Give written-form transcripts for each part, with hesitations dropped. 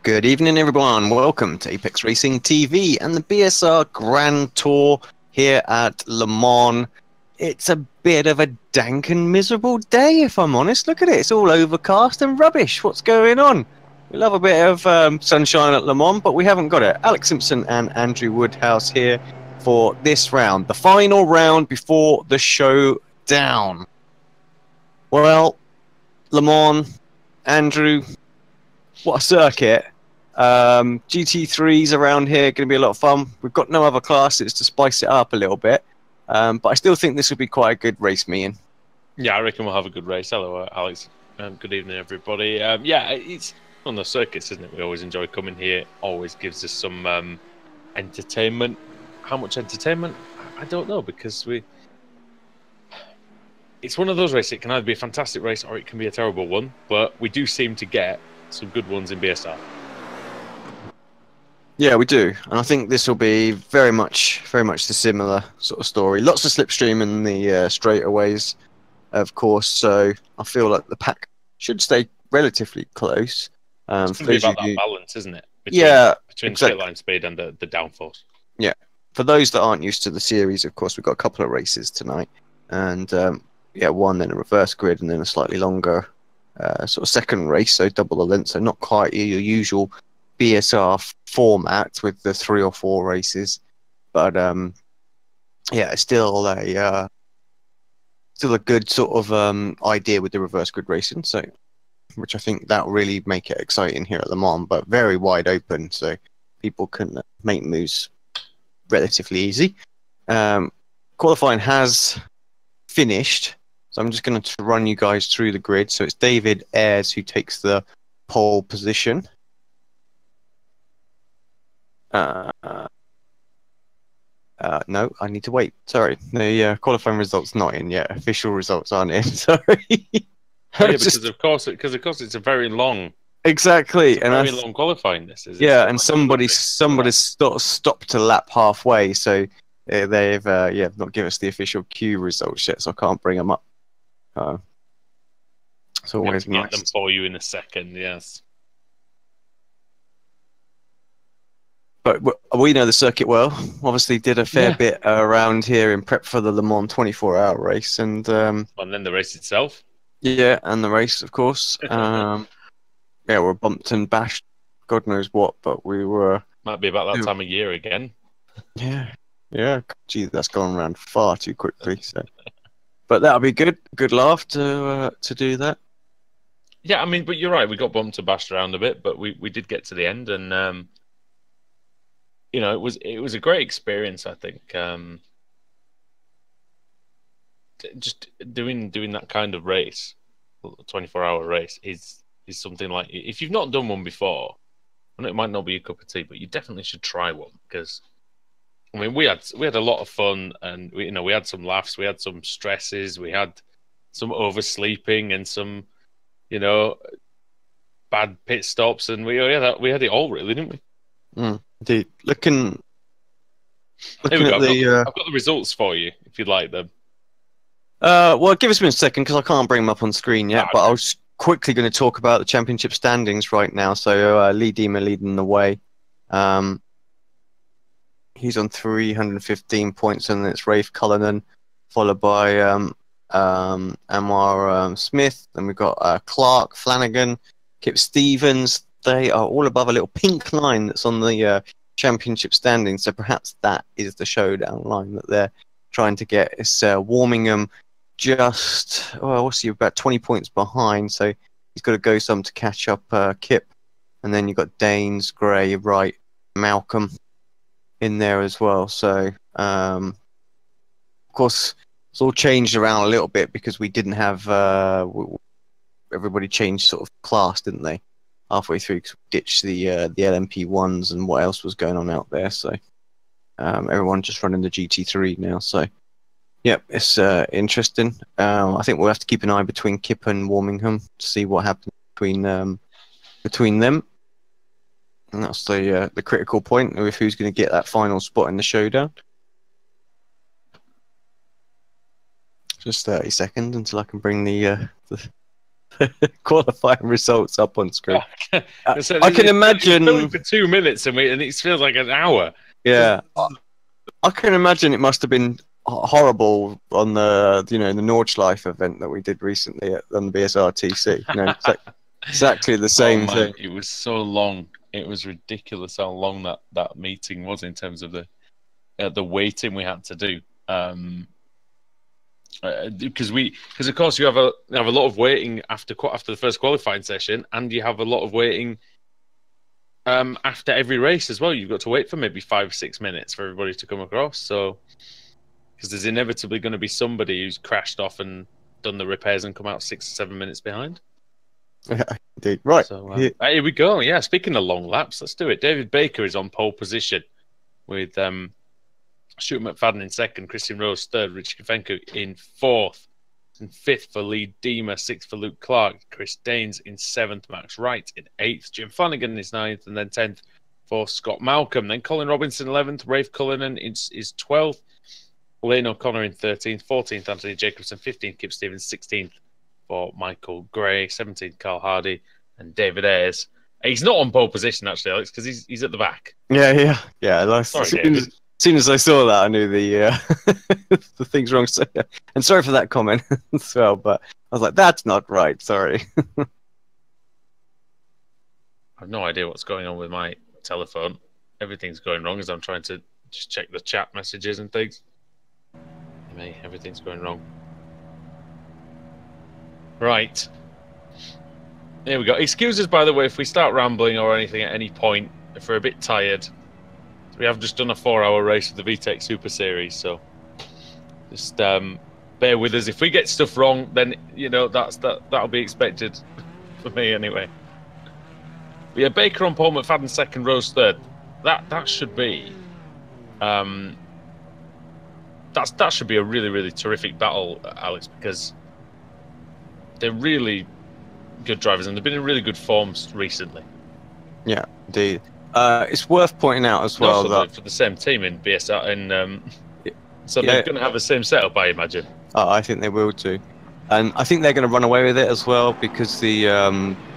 Good evening, everyone. Welcome to Apex Racing TV and the BSR Grand Tour here at Le Mans. It's a bit of a dank and miserable day, if I'm honest. Look at it. It's all overcast and rubbish. What's going on? We love a bit of sunshine at Le Mans, but we haven't got it. Alex Simpson and Andrew Woodhouse here for this round, the final round before the showdown. Well, Le Mans, Andrew, what a circuit. GT3s around here going to be a lot of fun. We've got no other classes to spice it up a little bit, but I still think this will be quite a good race meeting. Yeah, I reckon we'll have a good race. Hello, Alex. Good evening, everybody. Yeah, it's on the circuits, isn't it? We always enjoy coming here. Always gives us some entertainment. How much entertainment? I don't know, because it's one of those races. It can either be a fantastic race or it can be a terrible one, but we do seem to get some good ones in BSR. Yeah, we do, and I think this will be very much the similar sort of story. Lots of slipstream in the straightaways, of course. So I feel like the pack should stay relatively close. It's going to be about that balance, isn't it? Between exactly. straight line speed and the downforce. Yeah, for those that aren't used to the series, of course, we've got a couple of races tonight, and one then a reverse grid, and then a slightly longer sort of second race, so double the length, so not quite your usual BSR format with the 3 or 4 races, but yeah, it's still a good sort of idea with the reverse grid racing, so which I think that will really make it exciting here at Le Mans, but very wide open, so people can make moves relatively easy. Qualifying has finished, so I'm just going to run you guys through the grid. So it's David Ayres who takes the pole position. No, I need to wait. Sorry, the qualifying results not in yet. Official results aren't in. Sorry. Oh, yeah, because of course it's a very long. Exactly, it's a very long qualifying. This is. Yeah, and somebody's stopped to lap halfway, so they've not given us the official Q results yet, so I can't bring them up. It's always nice. Get them for you in a second. Yes. But we know the circuit well. Obviously, did a fair bit around here in prep for the Le Mans 24-hour race, and then the race itself. Yeah, and the race, of course. Yeah, we're bumped and bashed, God knows what, but we were. Might be about that time of year again. Yeah. Gee, that's gone around far too quickly. So, but that'll be good. Good laugh to do that. Yeah, I mean, but you're right. We got bumped and bashed around a bit, but we did get to the end, and it was a great experience. I think just doing that kind of race, 24-hour race, is something like, if you've not done one before, I know it might not be your cup of tea, but you definitely should try one, because I mean we had a lot of fun, and we had some laughs, we had some stresses, we had some oversleeping and some bad pit stops, and we had it all, really, didn't we? Indeed. Looking Here we go. at I've got the results for you if you'd like them. Well, give us a second because I can't bring them up on screen yet, but I was quickly going to talk about the championship standings right now. So Lee Diemer leading the way. He's on 315 points, and it's Rafe Cullinan, followed by Amar Smith. Then we've got Clark, Flanagan, Kip Stevens. They are all above a little pink line that's on the championship standings. So perhaps that is the showdown line that they're trying to get. It's Warmingham just, what's he, about 20 points behind. So he's got to go some to catch up Kip. And then you've got Danes, Gray, Wright, Malcolm in there as well. So, of course, it's all changed around a little bit because we didn't have, everybody changed sort of class, didn't they? Halfway through, because we ditched the LMP1s and what else was going on out there. So everyone just running the GT3 now. So, yep, it's interesting. I think we'll have to keep an eye between Kip and Warmingham to see what happens between them. And that's the critical point of who's going to get that final spot in the showdown. Just 30 seconds until I can bring the qualifying results up on screen. So I can imagine filming for 2 minutes and it feels like an hour. Yeah, I can imagine it must have been horrible on the the Nordschleife event that we did recently on the BSR TC. It's like exactly the same thing. It was so long. It was ridiculous how long that meeting was in terms of the waiting we had to do. Because of course you have a lot of waiting after the first qualifying session, and you have a lot of waiting after every race as well. You've got to wait for maybe 5-6 minutes for everybody to come across. So, because there's inevitably going to be somebody who's crashed off and done the repairs and come out 6 or 7 minutes behind. Yeah, indeed. Right. So here we go. Yeah, speaking of long laps, let's do it. David Baker is on pole position with Stuart McFadden in second, Christian Rose third, Richie Kafenko in fourth, and fifth for Lee Deemer, sixth for Luke Clark, Chris Daines in seventh, Max Wright in eighth, Jim Flanagan is ninth, and then 10th for Scott Malcolm. Then Colin Robinson 11th, Rafe Cullinan is 12th, Lane O'Connor in 13th, 14th Anthony Jacobson, 15th Kip Stevens, 16th for Michael Gray, 17th Carl Hardy, and David Ayres. He's not on pole position actually, Alex, because he's at the back. Yeah. Sorry, David. As soon as I saw that, I knew the the thing's wrong. So, and sorry for that comment as well, but I was like, that's not right. Sorry. I have no idea what's going on with my telephone. Everything's going wrong as I'm trying to just check the chat messages and things. Everything's going wrong. Right. There we go. Excuse us, by the way, if we start rambling or anything at any point, if we're a bit tired. We have just done a 4-hour race with the VTEC Super Series, so just bear with us. If we get stuff wrong, then that'll be expected for me anyway. But yeah, Baker on pole, McFadden second, Rose third. That should be that should be a really, really terrific battle, Alex, because they're really good drivers and they've been in really good forms recently. Yeah, indeed. It's worth pointing out as well that for the same team in BSR, so they're going to have the same setup, I imagine. I think they will too, and I think they're going to run away with it as well because the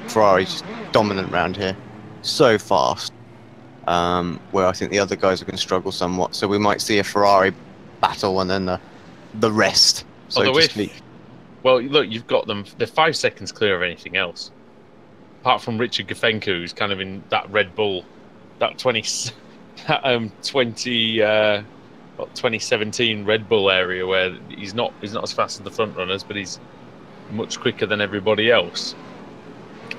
Ferrari's dominant around here, so fast. Where I think the other guys are going to struggle somewhat, so we might see a Ferrari battle and then the rest. So well, look, you've got them. They're 5 seconds clear of anything else, apart from Richard Kafenko, who's kind of in that Red Bull. That 2017 Red Bull area where he's not as fast as the front runners, but he's much quicker than everybody else.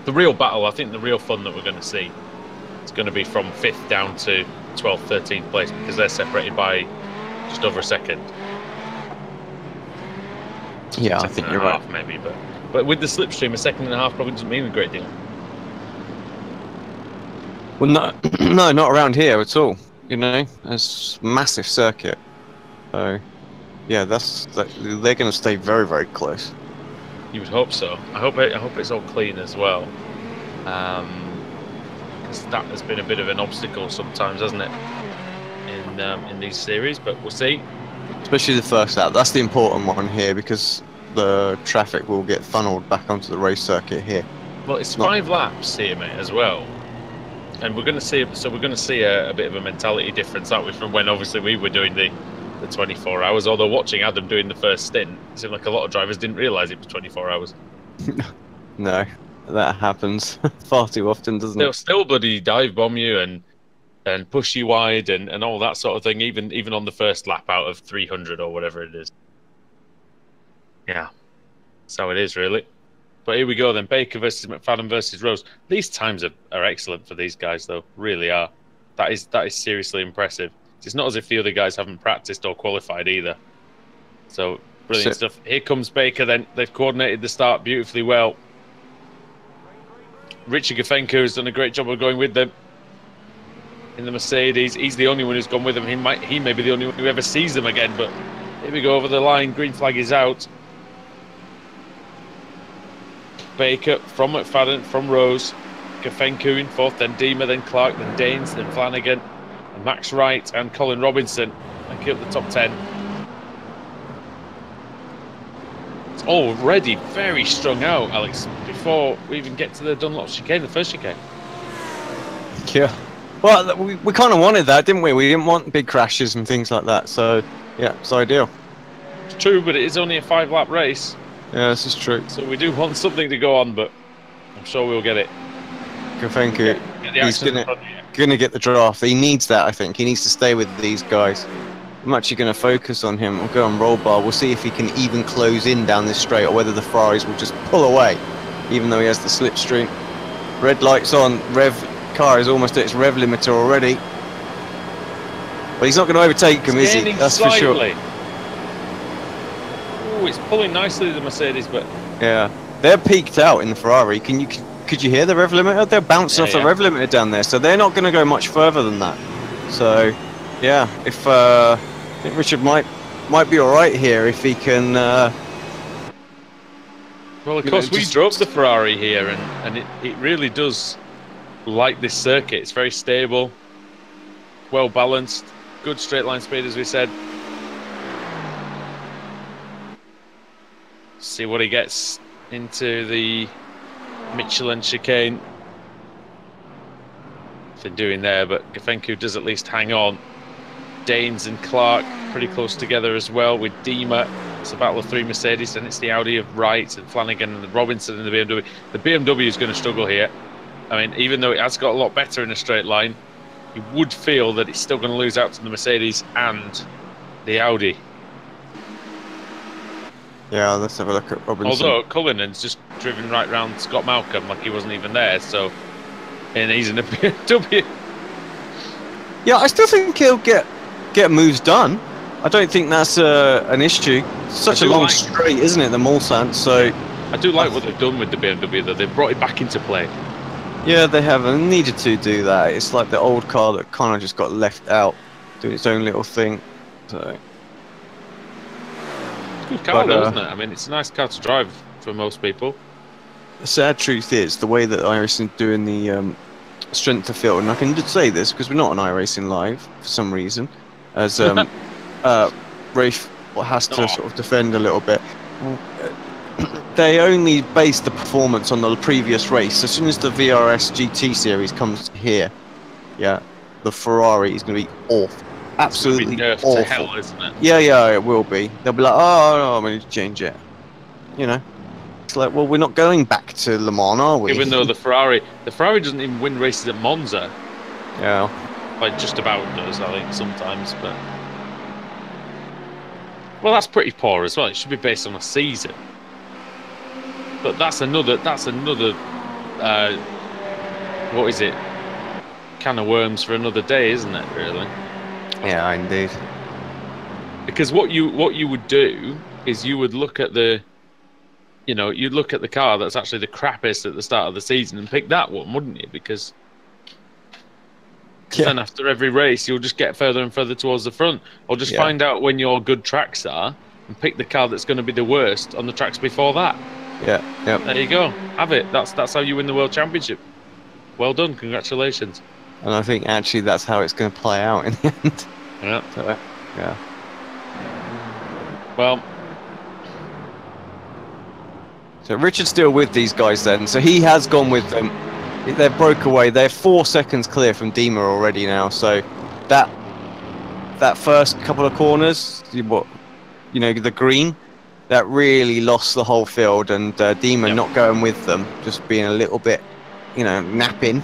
The real battle, I think, the real fun that we're going to see, is going to be from 5th down to 12th, 13th place because they're separated by just over a second. Yeah, I think you're right. Maybe, but with the slipstream, a second and a half probably doesn't mean a great deal. Well, no, not around here at all. It's a massive circuit. So, yeah, they're going to stay very, very close. You would hope so. I hope it's all clean as well, because that has been a bit of an obstacle sometimes, hasn't it, in these series? But we'll see. Especially the first lap. That's the important one here because the traffic will get funneled back onto the race circuit here. Well, it's 5 laps here, mate, as well. And we're going to see a bit of a mentality difference, aren't we, from when obviously we were doing the 24 hours. Although watching Adam doing the first stint, it seemed like a lot of drivers didn't realise it was 24 hours. No, that happens far too often, doesn't it? They'll still bloody dive bomb you and push you wide and all that sort of thing, even on the first lap out of 300 or whatever it is. Yeah, that's how it is, really. But here we go then. Baker versus McFadden versus Rose. These times are excellent for these guys, though. Really are. That is seriously impressive. It's not as if the other guys haven't practiced or qualified either. So, brilliant stuff. Here comes Baker then. They've coordinated the start beautifully well. Richard Kafenko has done a great job of going with them in the Mercedes. He's the only one who's gone with them. He may be the only one who ever sees them again. But here we go over the line. Green flag is out. Baker from McFadden, from Rose, Kafenko in 4th, then Deemer, then Clark, then Daines, then Flanagan, and Max Wright and Colin Robinson make up the top 10. already very strung out, Alex, before we even get to the Dunlop chicane, the first chicane. Yeah. Well, we kind of wanted that, didn't we? We didn't want big crashes and things like that. So, yeah, it's ideal. It's true, but it is only a 5-lap race. Yeah, this is true. So we do want something to go on, but I'm sure we'll get it. Thank you. He's gonna get the draft. He needs that, I think. He needs to stay with these guys. I'm actually going to focus on him. We'll go on roll bar. We'll see if he can even close in down this straight, or whether the Ferraris will just pull away, even though he has the slipstream. Red light's on. Car is almost at its rev limiter already. But he's not going to overtake him, is he? That's slightly. for sure. Oh, it's pulling nicely, the Mercedes, but yeah, they're peaked out in the Ferrari. Could you hear the rev limiter? They're bouncing off the rev limiter down there, so they're not going to go much further than that. So, yeah, if I think Richard might be all right here if he can. Well, of course, we drove the Ferrari here, and it really does like this circuit. It's very stable, well balanced, good straight line speed, as we said. See what he gets into the Michelin chicane. They're doing there, but Gefenku does at least hang on. Danes and Clark pretty close together as well with Dima. It's a battle of 3 Mercedes, and it's the Audi of Wright and Flanagan and Robinson and the BMW. The BMW is going to struggle here. I mean, even though it has got a lot better in a straight line, you would feel that it's still going to lose out to the Mercedes and the Audi. Yeah, let's have a look at Robinson. Although Cullinan's just driven right round Scott Malcolm like he wasn't even there, so, and he's in a BMW. Yeah, I still think he'll get moves done. I don't think that's an issue. It's such a long straight, isn't it, the Mulsanne? So I do like what they've done with the BMW, though. They've brought it back into play. Yeah, they have, and needed to do that. It's like the old car that kind of just got left out, doing its own little thing. So. Good car, though, isn't it? I mean, it's a nice car to drive for most people. The sad truth is, the way that iRacing doing the strength of field, and I can just say this because we're not on iRacing Live for some reason, as Rafe has to sort of defend a little bit. They only base the performance on the previous race. As soon as the VRS GT series comes here, yeah, the Ferrari is going to be awful. Absolutely awful. To hell, isn't it? Yeah, it will be. They'll be like, oh, no, I'm going to change it. You know? It's like, well, we're not going back to Le Mans, are we? Even though the Ferrari doesn't even win races at Monza. Yeah. Like, just about does, I think, sometimes, but... Well, that's pretty poor as well. It should be based on a season. But that's another what is it? Can of worms for another day, isn't it, really? Yeah, indeed. Because what you would do is you would look at the you'd look at the car that's actually the crappiest at the start of the season and pick that one, wouldn't you? Because then after every race you'll just get further and further towards the front, or just find out when your good tracks are and pick the car that's going to be the worst on the tracks before that. Yeah. There you go. Have it. That's how you win the World Championship. Well done. Congratulations. And I think actually that's how it's going to play out in the end. Yeah. So, yeah. Well. So Richard's still with these guys then. So he has gone with them. They broke away. They're 4 seconds clear from Dima already now. So that first couple of corners, the green, that really lost the whole field, and Dima not going with them, just being a little bit, napping,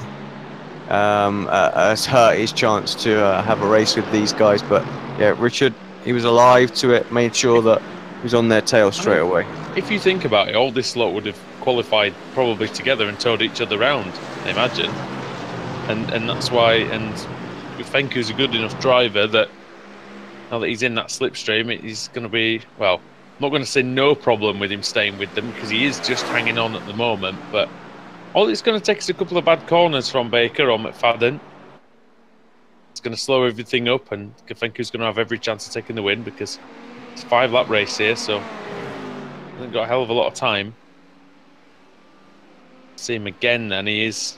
has hurt his chance to have a race with these guys. But yeah, Richard, he was alive to it, made sure that he was on their tail straight away. If you think about it, all this lot would have qualified probably together and towed each other round, I imagine. And that's why, and Fenku's a good enough driver that now that he's in that slipstream, he's going to be, well, I'm not going to say no problem with him staying with them, because he is just hanging on at the moment, but all it's going to take is a couple of bad corners from Baker or McFadden. It's going to slow everything up, and Gefenku's going to have every chance of taking the win, because it's a 5-lap race here, so he hasn't got a hell of a lot of time. See him again, and he is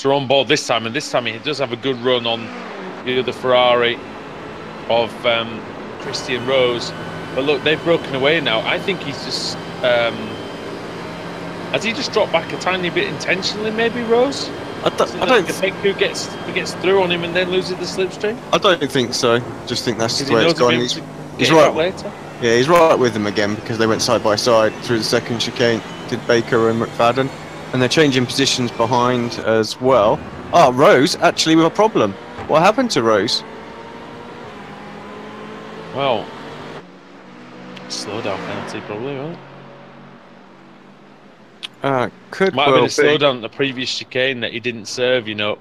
on board this time, and this time he does have a good run on the other Ferrari of Christian Rose. But look, they've broken away now. I think he's just has he just dropped back a tiny bit intentionally? Maybe Rose. I don't Who gets through on him and then loses the slipstream. I don't think so. Just think that's the way it's gone. He's right later. Yeah, he's right with them again because they went side by side through the second chicane. Did Baker and McFadden, and they're changing positions behind as well. Oh, Rose actually with a problem. What happened to Rose? Well, slow down penalty probably, right? Could might have been a slowdown at the previous chicane that he didn't serve, you know.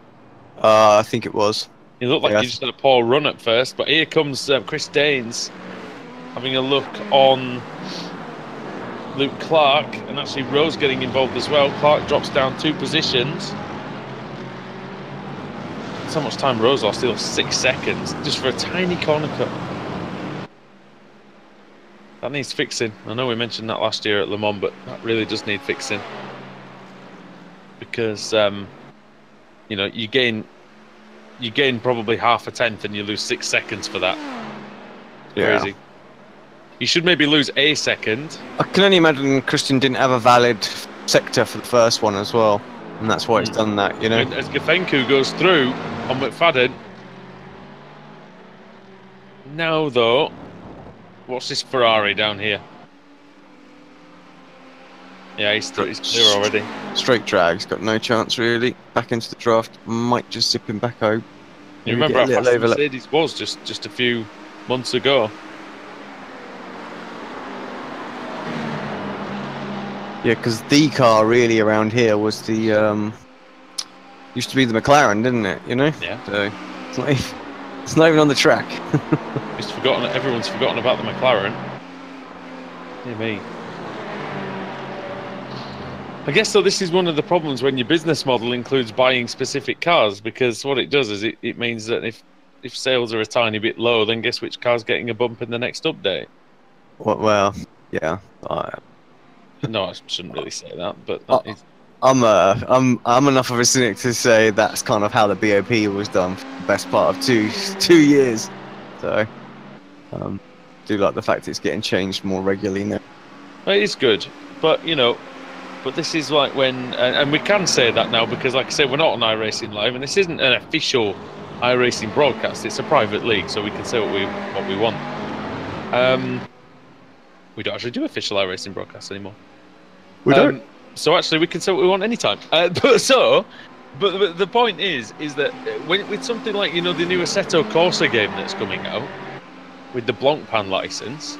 I think it was. He looked like he just had a poor run at first, but here comes Chris Daines having a look on Luke Clark, and actually Rose getting involved as well. Clark drops down 2 positions. That's how much time Rose lost. He lost 6 seconds just for a tiny corner cut. That needs fixing. I know we mentioned that last year at Le Mans, but that really does need fixing. Because, you know, you gain probably half a tenth and you lose 6 seconds for that. Yeah. Crazy. You should maybe lose a second. I can only imagine Christian didn't have a valid sector for the first one as well, and that's why it's done that, you know. And as Gafencu goes through on McFadden. Now, though, what's this Ferrari down here? Yeah, he's clear already. Straight drag. He's got no chance really. Back into the draft. Might just zip him back home. You remember how fast Mercedes was just a few months ago? Yeah, because the car really around here was the used to be the McLaren, didn't it? You know. Yeah. So it's not even on the track. Everyone's forgotten about the McLaren. Dear me. I guess so. This is one of the problems when your business model includes buying specific cars, because what it does is it means that if sales are a tiny bit low, then guess which car's getting a bump in the next update? Well, yeah. No, I shouldn't really say that, but that is... I'm enough of a cynic to say that's kind of how the BOP was done for the best part of two years. So, do like the fact it's getting changed more regularly now. It is good, but you know, this is like when, and we can say that now because, like I said, we're not on iRacing Live, and this isn't an official iRacing broadcast. It's a private league, so we can say what we want. We don't actually do official iRacing broadcasts anymore. We don't. So actually, we can say what we want anytime. But the point is that with something like, you know, the new Assetto Corsa game that's coming out with the Blancpain license,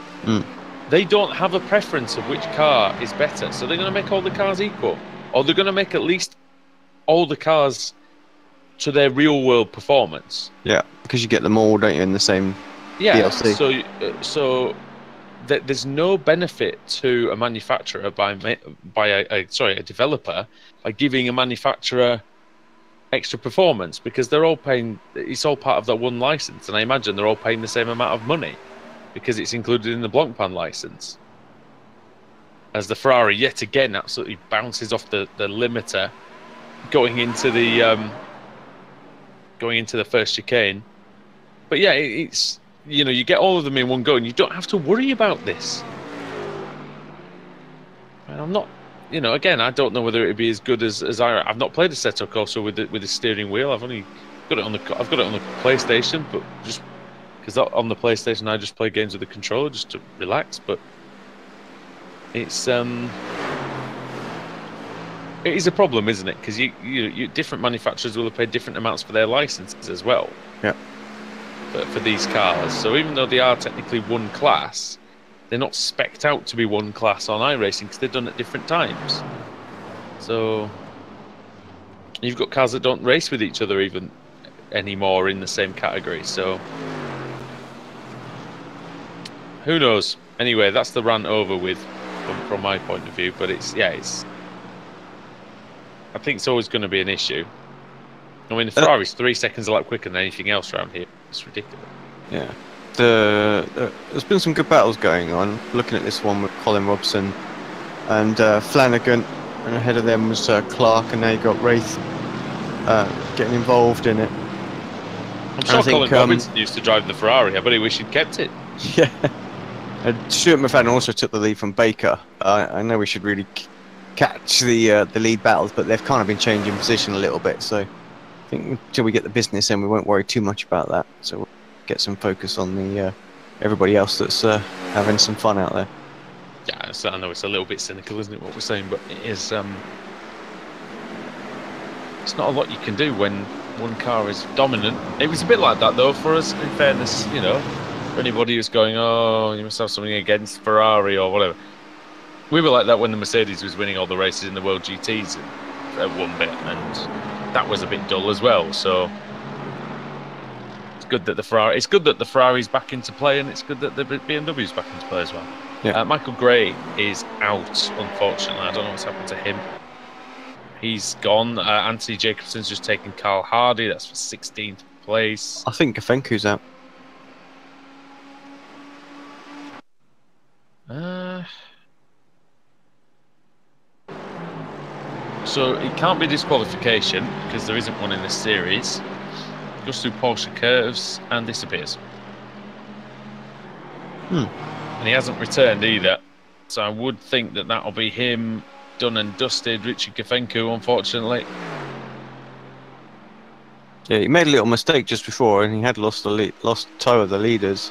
they don't have a preference of which car is better. So they're going to make all the cars equal, or they're going to make at least all the cars to their real world performance. Yeah, because you get them all, don't you, in the same DLC. So there's no benefit to a manufacturer by a developer by giving a manufacturer extra performance, because they're all paying. It's all part of that one license, and I imagine they're all paying the same amount of money because it's included in the Blancpain license. As the Ferrari yet again absolutely bounces off the limiter, going into the first chicane. But yeah, it's. You know, you get all of them in one go, and you don't have to worry about this. And I'm not, you know, again, I don't know whether it'd be as good as I've not played Assetto Corsa with the steering wheel. I've got it on the PlayStation, but just because on the PlayStation I just play games with the controller just to relax. But it's it is a problem, isn't it? Because you different manufacturers will have paid different amounts for their licenses as well. Yeah. For these cars, so even though they are technically one class, they're not spec'd out to be one class on iRacing because they're done at different times. So you've got cars that don't race with each other even anymore in the same category. So who knows? Anyway, that's the rant over with from my point of view. But it's I think it's always going to be an issue. I mean, the Ferrari's 3 seconds a lap quicker than anything else around here. It's ridiculous. Yeah. There's been some good battles going on. Looking at this one with Colin Robson and Flanagan, and ahead of them was Clark, and now you got Wraith getting involved in it. I'm sure Colin Robinson used to drive the Ferrari. I bet he wish he'd kept it. Yeah. Stuart McFadden also took the lead from Baker. I know we should really catch the lead battles, but they've kind of been changing position a little bit. So I think until we get the business in, we won't worry too much about that. So we'll get some focus on the everybody else that's having some fun out there. Yeah, I know it's a little bit cynical, isn't it, what we're saying? But it is. It's not a lot you can do when one car is dominant. It was a bit like that, though, for us, in fairness, you know. For anybody who's going, oh, you must have something against Ferrari or whatever. We were like that when the Mercedes was winning all the races in the World GTs at one bit, and that was a bit dull as well. So it's good that the Ferrari's back into play, and it's good that the BMW's back into play as well. Yeah. Michael Gray is out, unfortunately. I don't know what's happened to him. He's gone. Anthony Jacobson's just taken Carl Hardy. That's for 16th place. I think Gafenku's out. So it can't be disqualification because there isn't one in this series. Goes through Porsche curves and disappears. And he hasn't returned either. So I would think that that'll be him done and dusted. Richard Gafenku, unfortunately. Yeah, he made a little mistake just before, and he had lost toe of the leaders.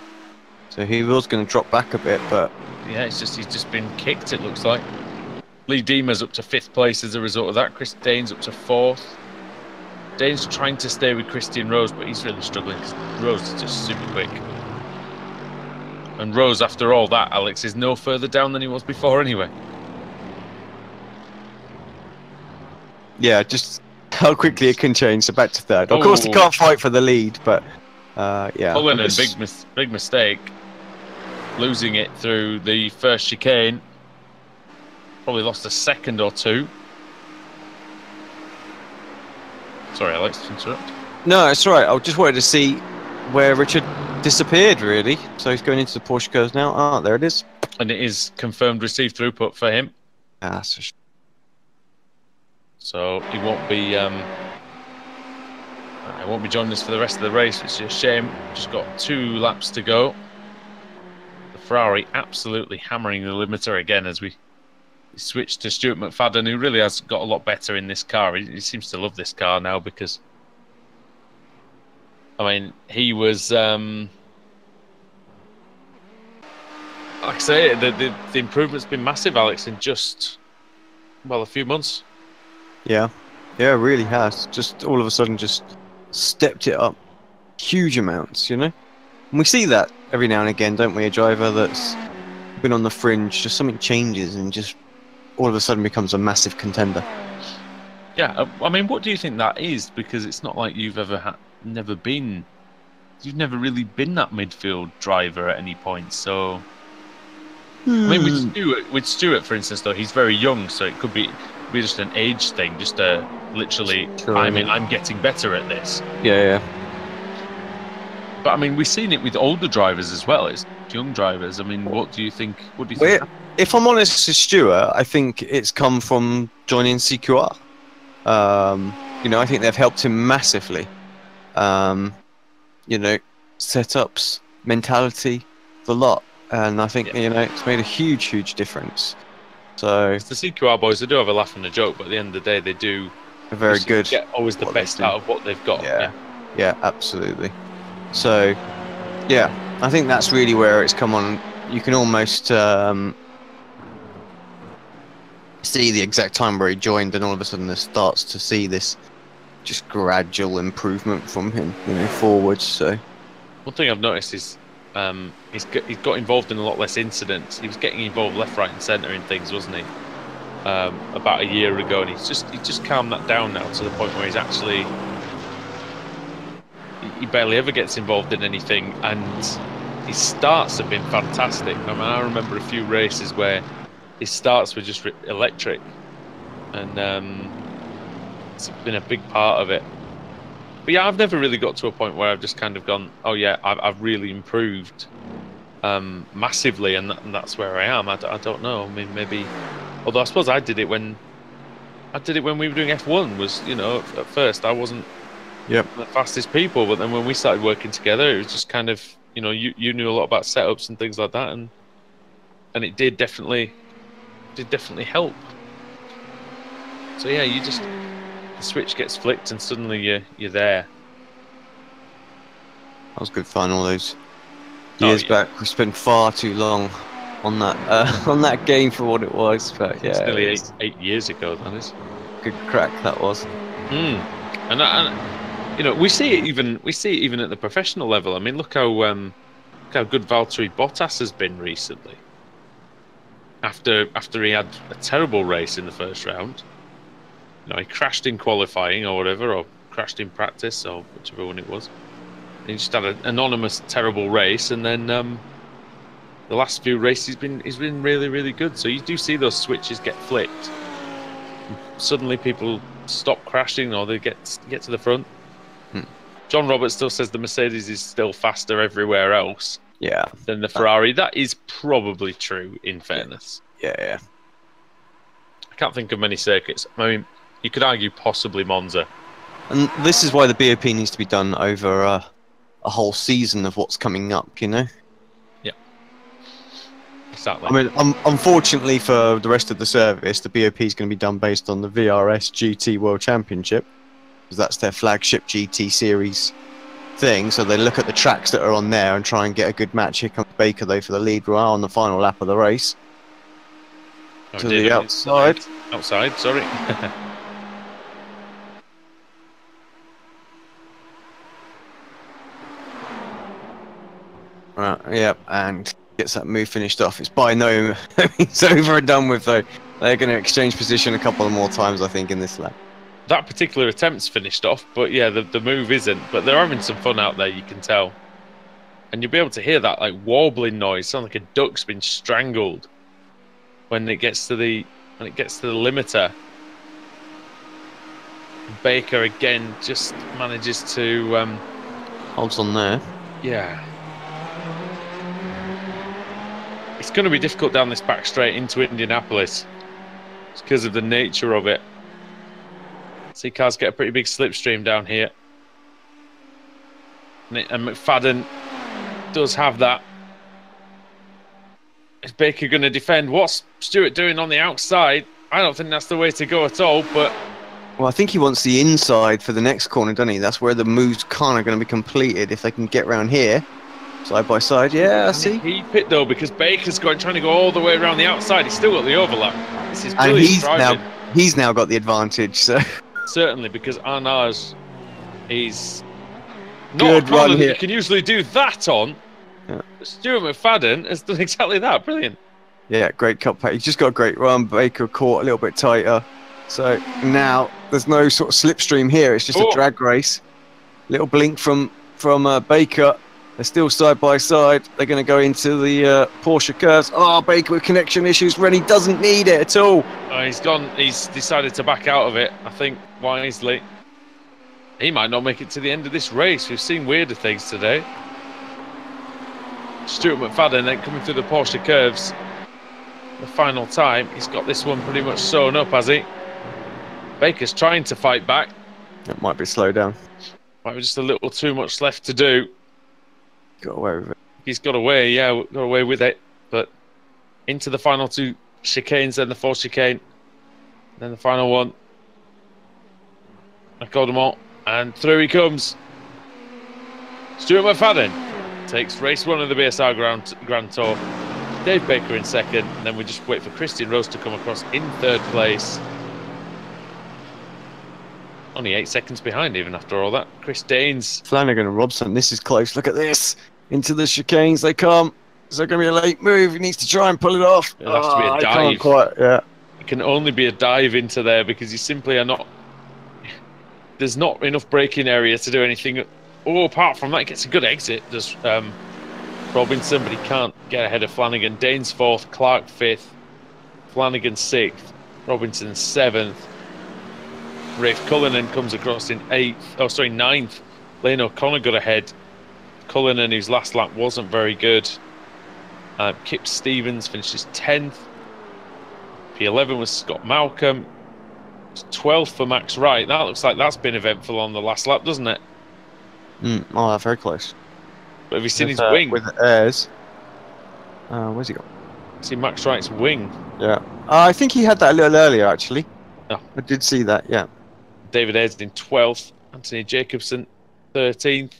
So he was going to drop back a bit, but yeah, he's just been kicked. It looks like. Lee Deemer's up to 5th place as a result of that. Chris Dane's up to 4th. Dane's trying to stay with Christian Rose, but he's really struggling because Rose is just super quick. And Rose, after all that, Alex, is no further down than he was before anyway. yeah, just how quickly it can change. So back to 3rd. Of course, he can't fight for the lead, but yeah. Cullinan, big mistake. Losing it through the first chicane. Probably lost a second or two. Sorry, Alex, to interrupt. No, it's all right. I just wanted to see where Richard disappeared, really. So he's going into the Porsche curves now. Ah, there it is. And it is confirmed received throughput for him. Ah, so he won't be joining us for the rest of the race, which is a shame. Just got 2 laps to go. The Ferrari absolutely hammering the limiter again as we switched to Stuart McFadden, who really has got a lot better in this car. He seems to love this car now because, I mean, he was, like I say, the improvement's been massive, Alex, in just, well, a few months. Yeah, it really has. Just all of a sudden, just stepped it up huge amounts, you know. And we see that every now and again, don't we? A driver that's been on the fringe, just something changes and just all of a sudden becomes a massive contender. Yeah, I mean, what do you think that is? Because it's not like you've never really been that midfield driver at any point. So, I mean, with Stuart, for instance, though, he's very young, so it could be just an age thing, just literally. Sure, I'm getting better at this. Yeah. But I mean, we've seen it with older drivers as well. It's young drivers. I mean, what do you think? What do you think? If I'm honest with Stuart, I think it's come from joining CQR. You know, I think they've helped him massively. You know, setups, mentality, the lot, and I think you know it's made a huge difference. So it's the CQR boys, they do have a laugh and a joke, but at the end of the day, they do. They're very good. Get always the best out of what they've got. Yeah, absolutely. So, yeah, I think that's really where it's come on. You can almost see the exact time where he joined, and all of a sudden there starts to see this just gradual improvement from him, you know, forwards. So, one thing I've noticed is he's got involved in a lot less incidents. He was getting involved left, right, and centre in things, wasn't he? About a year ago, and he's just calmed that down now to the point where he's actually. He barely ever gets involved in anything, and his starts have been fantastic. I mean, I remember a few races where his starts were just electric, and it's been a big part of it. But yeah, I've never really got to a point where I've just kind of gone, oh yeah, I've really improved massively, and that's where I am. I don't know. I mean, maybe, although I suppose I did it when we were doing F1. Was, you know, at first I wasn't. Yep. The fastest people, but then when we started working together, it was just kind of, you know, you knew a lot about setups and things like that, and and it did definitely help. So yeah, the switch gets flicked and suddenly you're there. That was good fun. All those Oh, years yeah. back, we spent far too long on that on that game for what it was. But yeah, It's nearly it was eight years ago. That is good crack. That was. And you know, we see it even at the professional level. I mean, look how good Valtteri Bottas has been recently. After he had a terrible race in the first round, you know, he crashed in qualifying or whatever, or crashed in practice or whichever one it was. He just had an anonymous terrible race, and then the last few races he's been really, really good. So you do see those switches get flipped. Suddenly people stop crashing or they get to the front. John Roberts still says the Mercedes is still faster everywhere else than the Ferrari. That is probably true, in fairness. Yeah. I can't think of many circuits. I mean, you could argue possibly Monza. And this is why the BOP needs to be done over a whole season of what's coming up, you know? Yeah. Exactly. I mean, unfortunately for the rest of the service, the BOP is going to be done based on the VRS GT World Championship, because that's their flagship GT series thing. So they look at the tracks that are on there and try and get a good match. Here comes Baker, though, for the lead on the final lap of the race. To the outside. Outside, sorry. Right, and gets that move finished off. It's by no means over and done with, though. They're going to exchange position a couple of more times, I think, in this lap. That particular attempt's finished off, but yeah, the move isn't. But they're having some fun out there, you can tell. And you'll be able to hear that like warbling noise, sound like a duck's been strangled when it gets to the limiter. Baker again just manages to holds on there. Yeah. It's going to be difficult down this back straight into Indianapolis. It's because of the nature of it. See cars get a pretty big slipstream down here. And McFadden does have that. Is Baker going to defend? What's Stewart doing on the outside? I don't think that's the way to go at all, but... Well, I think he wants the inside for the next corner, doesn't he? That's where the move's kind of going to be completed if they can get around here. Side by side, yeah, I see. He pit though because Baker's trying to go all the way around the outside. He's still got the overlap. This is brilliant driving. He's now got the advantage, so... Certainly, because Arnaz is not good a corner run that here. you can usually do that on. Yeah. Stuart McFadden has done exactly that. Brilliant. Yeah, great cut pack. He's just got a great run. Baker caught a little bit tighter. So now there's no sort of slipstream here. It's just a drag race. Little blink from Baker. They're still side by side. They're going to go into the Porsche curves. Oh, Baker with connection issues. Rennie doesn't need it at all. He's gone. He's decided to back out of it, I think, wisely. He might not make it to the end of this race. We've seen weirder things today. Stuart McFadden then coming through the Porsche curves. The final time. He's got this one pretty much sewn up, has he? Baker's trying to fight back. It might be slow down. Might be just a little too much left to do. Got away with it. He's got away, yeah, got away with it. But into the final two chicanes, then the fourth chicane, then the final one. I got them all, and through he comes. Stuart McFadden takes race one of the BSR Grand Tour. Dave Baker in second, and then we just wait for Christian Rose to come across in third place. Only 8 seconds behind, even after all that. Chris Danes. Flanagan and Robson, this is close. Look at this. Into the chicanes they come. Is there going to be a late move? He needs to try and pull it off. It'll have to be a dive. Can't quite, yeah. It can only be a dive into there because you simply are not... There's not enough braking area to do anything. Oh, apart from that, he gets a good exit. Does Robinson, but he can't get ahead of Flanagan. Danes fourth, Clark fifth, Flanagan sixth, Robinson seventh. Rafe Cullinan comes across in ninth. Lane O'Connor got ahead. Cullinan, whose last lap wasn't very good. Kip Stevens finishes 10th. P11 was Scott Malcolm. 12th for Max Wright. That looks like that's been eventful on the last lap, doesn't it? Oh, very close. But have you seen his wing? With the airs. Where's he gone? See Max Wright's wing. Yeah. I think he had that a little earlier, actually. Oh. I did see that, yeah. David Ayres in 12th. Anthony Jacobson, 13th.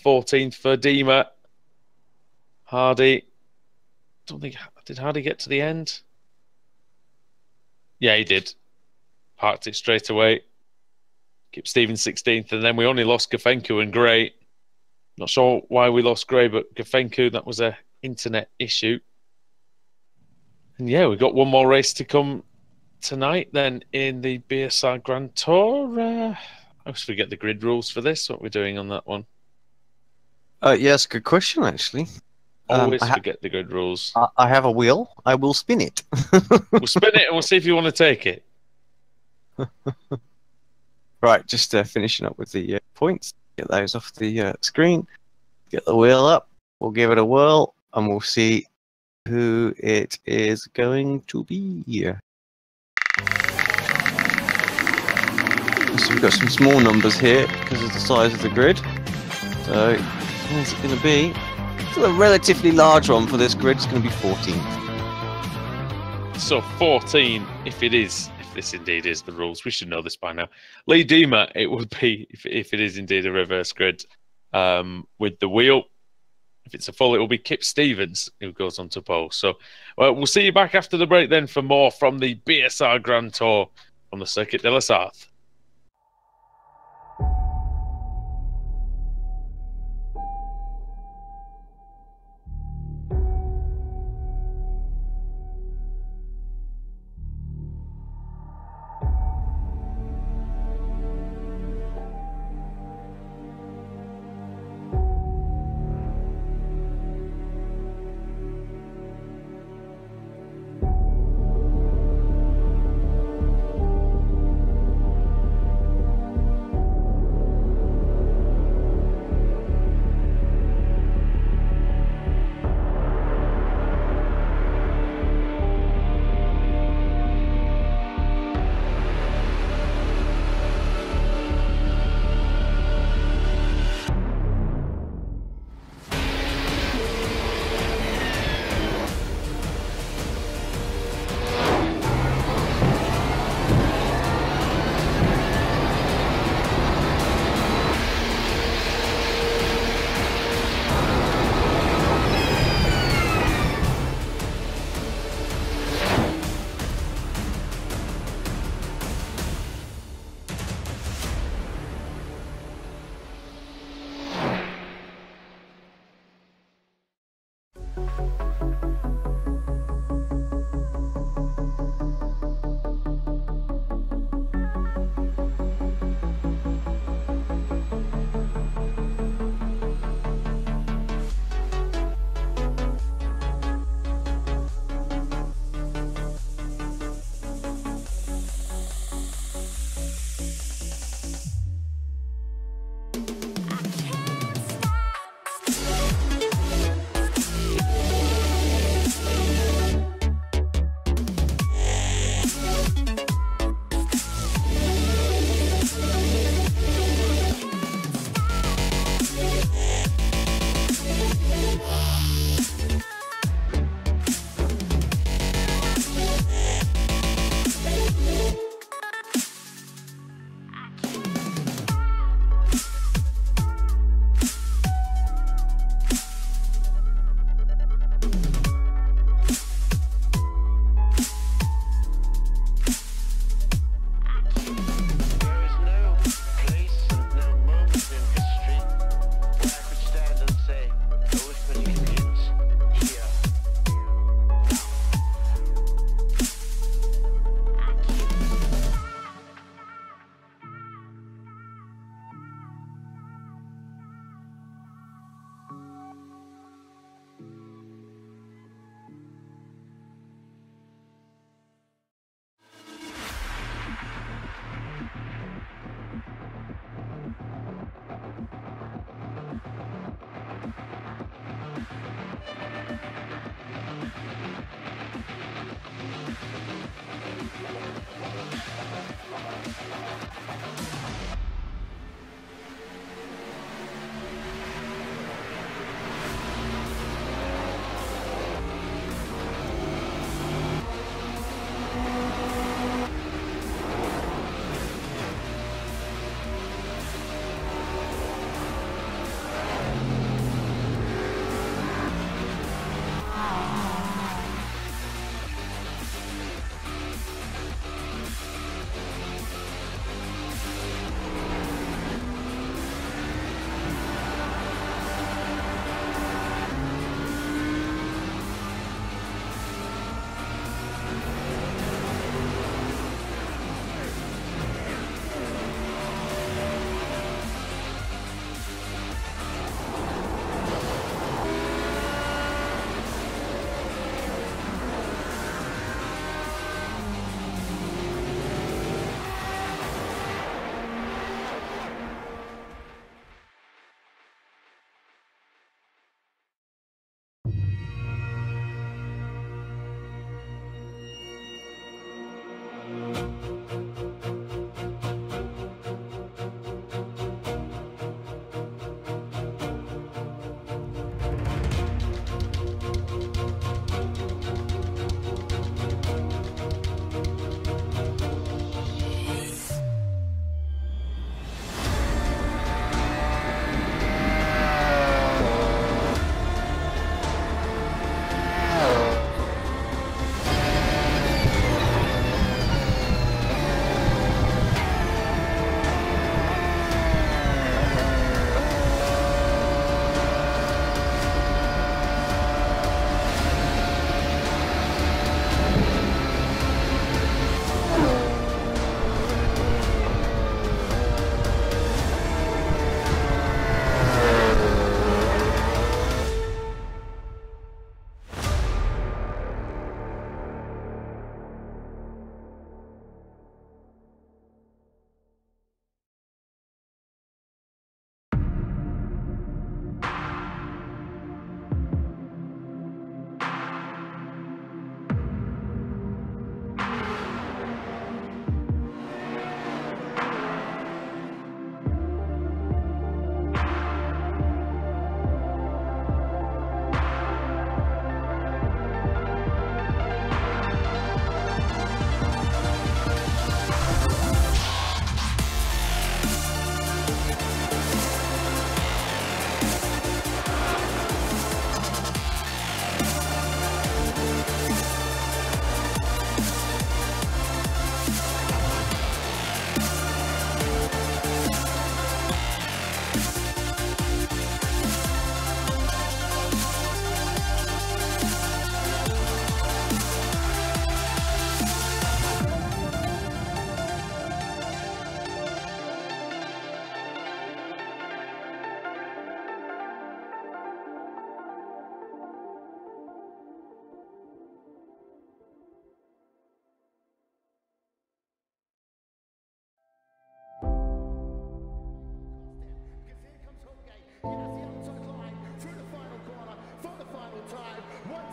14th for Dima. Hardy. Don't think... Did Hardy get to the end? Yeah, he did. Parked it straight away. Kip Stevens 16th. And then we only lost Gafenku and Gray. Not sure why we lost Gray, but Gafenku, that was a internet issue. And yeah, we've got one more race to come tonight then in the BSR Grand Tour. I always forget the grid rules for this. What we're doing on that one? Yes, good question, actually. Always forget the grid rules. I have a wheel. I will spin it. We'll spin it and we'll see if you want to take it. Right, just finishing up with the points. Get those off the screen. Get the wheel up. We'll give it a whirl, and we'll see who it is going to be. So we've got some small numbers here because of the size of the grid. So who's it going to be? It's a relatively large one for this grid. It's going to be 14. So 14, if this indeed is the rules, we should know this by now. Lee Dima, it would be, if it is indeed a reverse grid, with the wheel. If it's a full, it will be Kip Stevens who goes on to pole. So we'll see you back after the break then for more from the BSR Grand Tour on the Circuit de la Sarthe.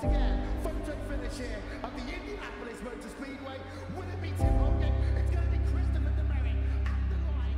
again, photo finish here at the Indianapolis Motor Speedway. Will it be Tim Hogan? It's going to be Christopher Demerit at the line.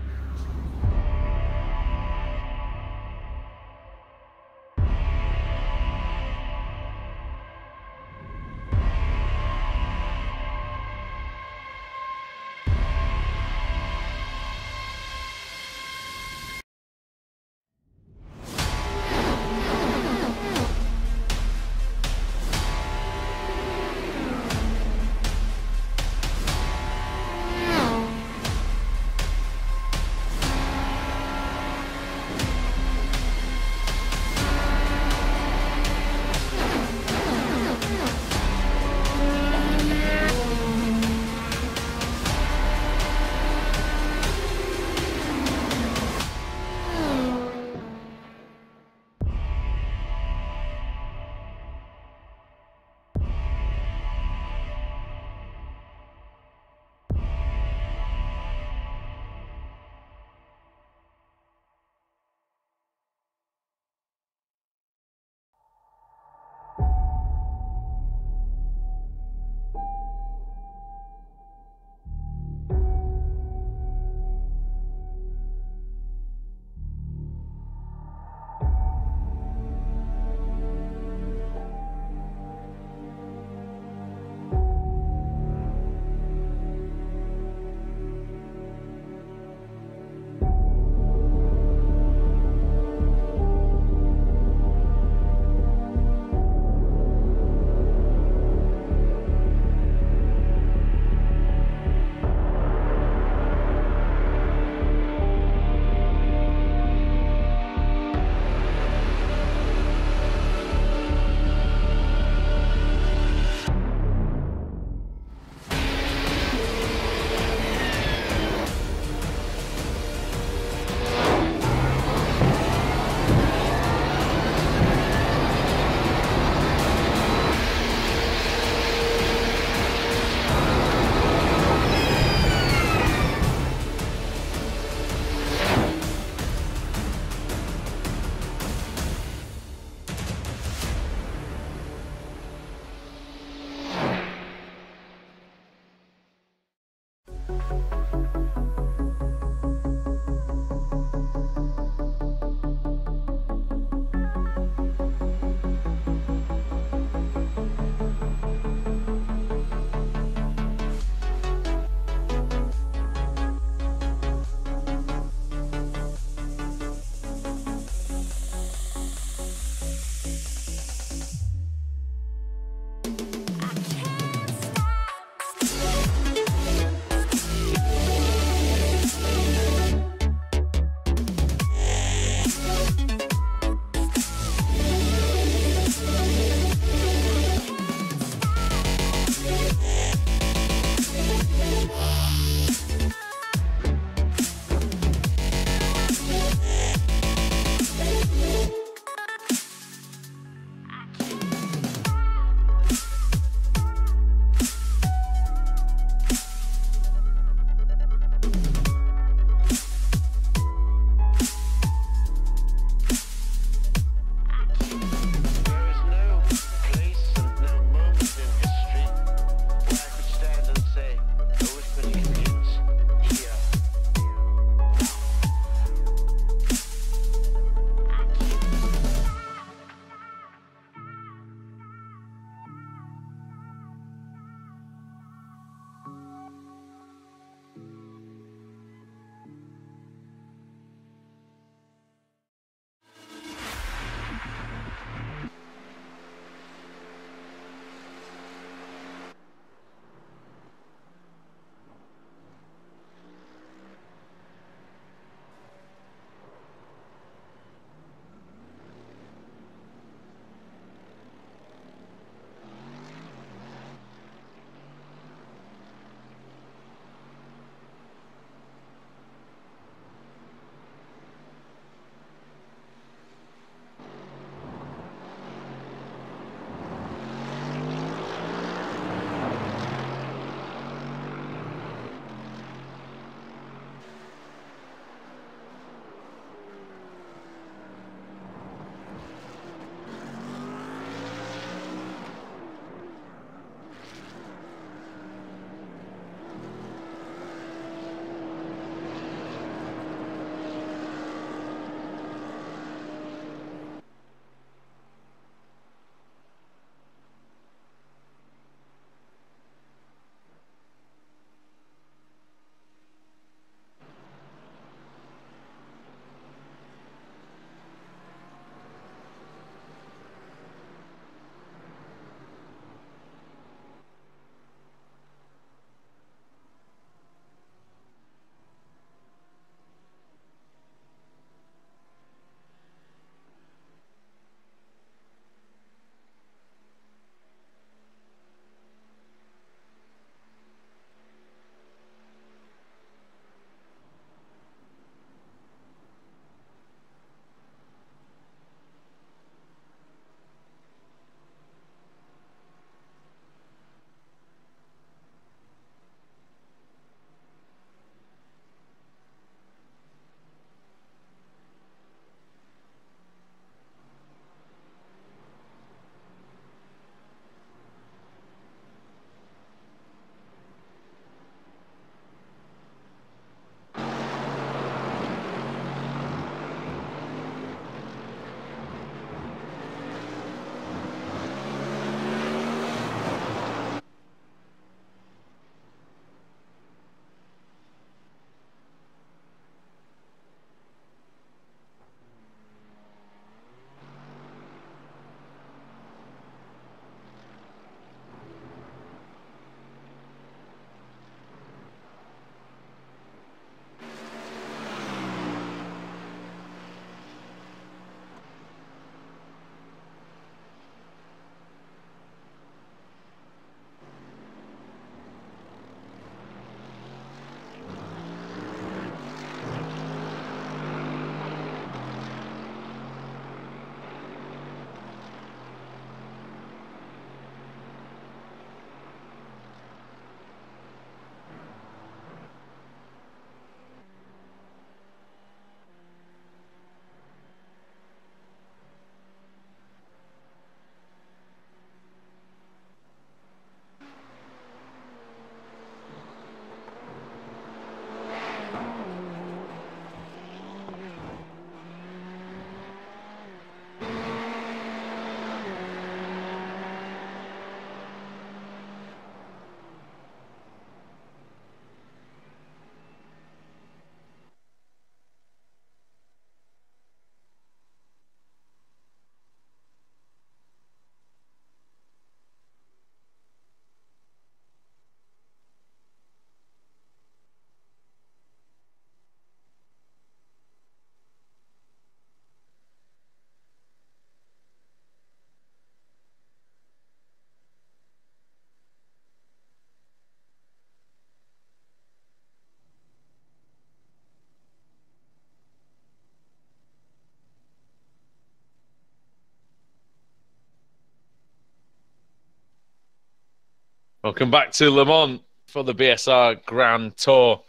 Welcome back to Le Mans for the BSR Grand Tour.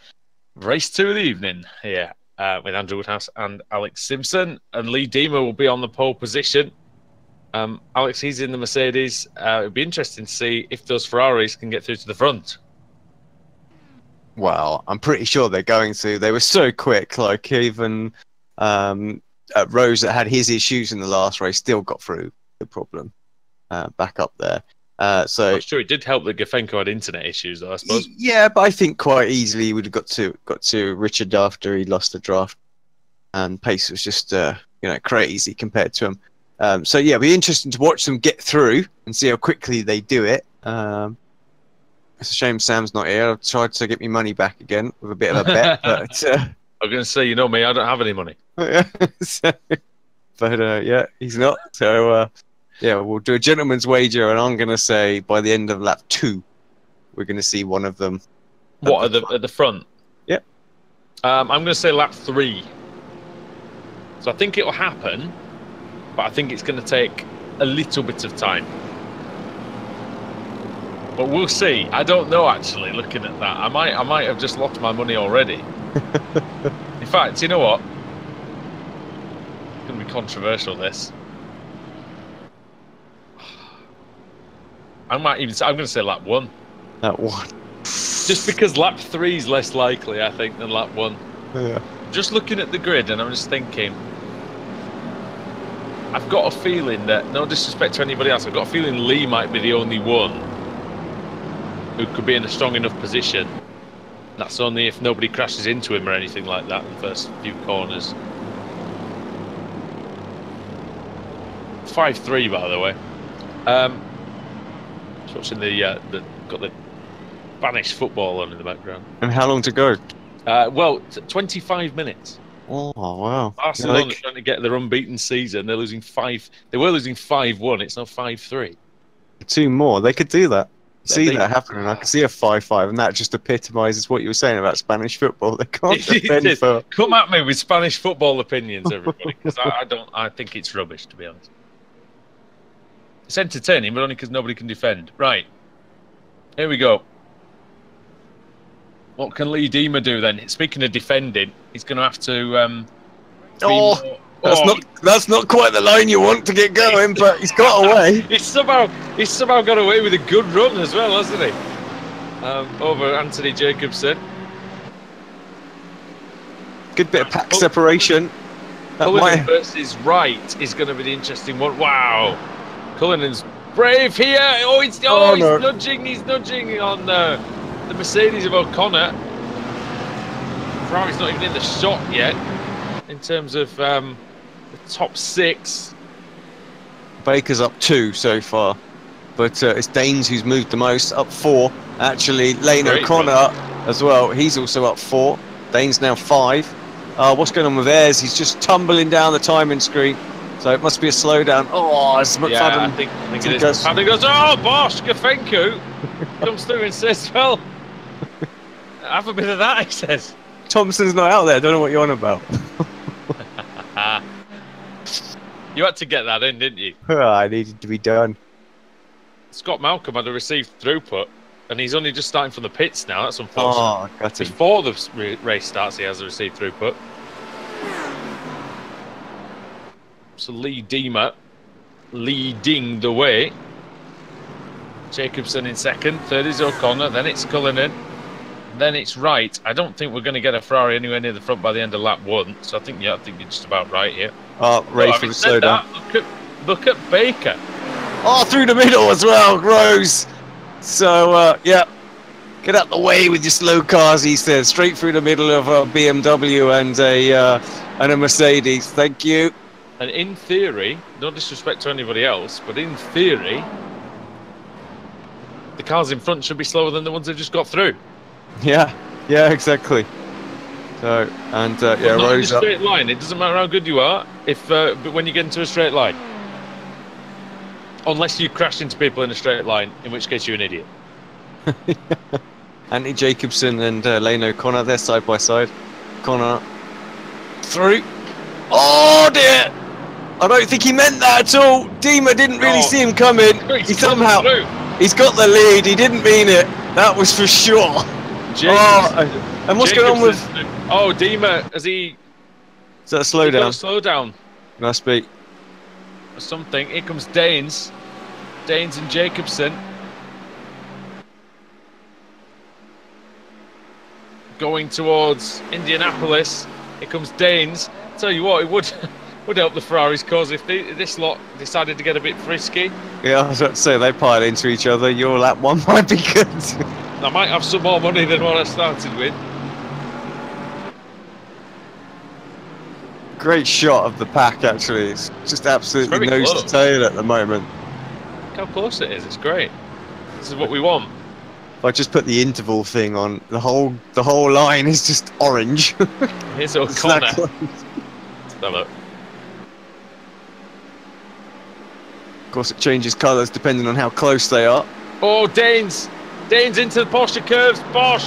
Race 2 of the evening here with Andrew Woodhouse and Alex Simpson. And Lee Deemer will be on the pole position. Alex, he's in the Mercedes. It'd be interesting to see if those Ferraris can get through to the front. Well, I'm pretty sure they're going to. They were so quick. Like, even Rose, that had his issues in the last race, still got through the problem back up there. So I'm sure it did help that Gafenko had internet issues, though, I suppose. Yeah, but I think quite easily he would have got to Richard after he lost the draft, and pace was just crazy compared to him. So yeah, it'll be interesting to watch them get through and see how quickly they do it. It's a shame Sam's not here. I've tried to get me money back again with a bit of a bet, but I'm going to say, you know me, I don't have any money. Yeah, he's not. So yeah, we'll do a gentleman's wager, and I'm going to say by the end of lap 2, we're going to see one of them. What, at the front? Yep. I'm going to say lap 3. So I think it will happen, but I think it's going to take a little bit of time. But we'll see. I don't know, actually, looking at that. I might have just lost my money already. In fact, you know what? It's going to be controversial, this. I'm going to say lap 1. Lap 1. Just because lap 3 is less likely, I think, than lap 1. Yeah. Just looking at the grid, and I'm just thinking, I've got a feeling that, no disrespect to anybody else, I've got a feeling Lee might be the only one who could be in a strong enough position. That's only if nobody crashes into him or anything like that in the first few corners. 5-3, by the way. Just watching got the Spanish football on in the background. And how long to go? Well, 25 minutes. Oh wow! Barcelona trying to get their unbeaten season. They're losing 5. They were losing 5-1. It's now 5-3. 2 more. They could do that. See that happening. I can see a 5-5, and that just epitomises what you were saying about Spanish football. They can't defend for. Come at me with Spanish football opinions, everybody, because I think it's rubbish, to be honest. It's entertaining, but only because nobody can defend. Right. Here we go. What can Lee Deemer do then? Speaking of defending, he's going to have to. That's not quite the line you want to get going, but he's got away. He's somehow got away with a good run as well, hasn't he? Over Anthony Jacobson. Good bit of pack separation. Cullinan versus Wright is going to be the interesting one. Wow, Cullinan's brave here. He's nudging. He's nudging on the Mercedes of O'Connor. Ferrari's not even in the shot yet in terms of the top 6. Baker's up 2 so far, but it's Danes who's moved the most, up 4. Actually, Lane O'Connor as well. He's also up 4. Dane's now 5. What's going on with Ayres? He's just tumbling down the timing screen, so it must be a slowdown. Oh, it's McFadden. Yeah, I think it is. McFadden goes, oh, Bosch, Gafenko comes through and says, well, have a bit of that, he says. Thompson's not out there. I don't know what you're on about. You had to get that in, didn't you? I needed to be done. Scott Malcolm had a received throughput, and he's only just starting from the pits now. That's unfortunate. Oh, got him. Before the race starts, he has a received throughput. So Lee Deemer leading the way. Jacobson in second. Third is O'Connor. Then it's Cullinan. Then it's Wright. I don't think we're going to get a Ferrari anywhere near the front by the end of lap 1. So I think you're just about right here. Ray for the slowdown. Look at Baker. Oh, through the middle as well, Rose. So yeah, get out the way with your slow cars, he says. Straight through the middle of a BMW and a Mercedes. Thank you. And in theory, no disrespect to anybody else, but in theory, the cars in front should be slower than the ones they've just got through. Yeah, exactly. So, and yeah, not Rose in a up. straight line. It doesn't matter how good you are but when you get into a straight line. Unless you crash into people in a straight line, in which case you're an idiot. Anthony Jacobson and Lane O'Connor, they're side by side. Connor through. Oh dear! I don't think he meant that at all. Deemer didn't really see him coming. He somehow He's got the lead. He didn't mean it. That was for sure. And what's going on with... Oh, Dima, has he... Is that a slowdown? Slow down. Must be. Or something. Here comes Danes. Danes and Jacobson. Going towards Indianapolis. Here comes Danes. Tell you what, it would help the Ferraris cause if this lot decided to get a bit frisky. Yeah, I was about to say, they pile into each other. Your lap one might be good. I might have some more money than what I started with. Great shot of the pack, actually. It's just absolutely nose to tail at the moment. Look how close it is. It's great. This is what we want. If I just put the interval thing on, the whole line is just orange. Here's O'Connor. Have a look. Of course, it changes colours depending on how close they are. Oh, Danes! Danes into the Porsche curves. Bosch!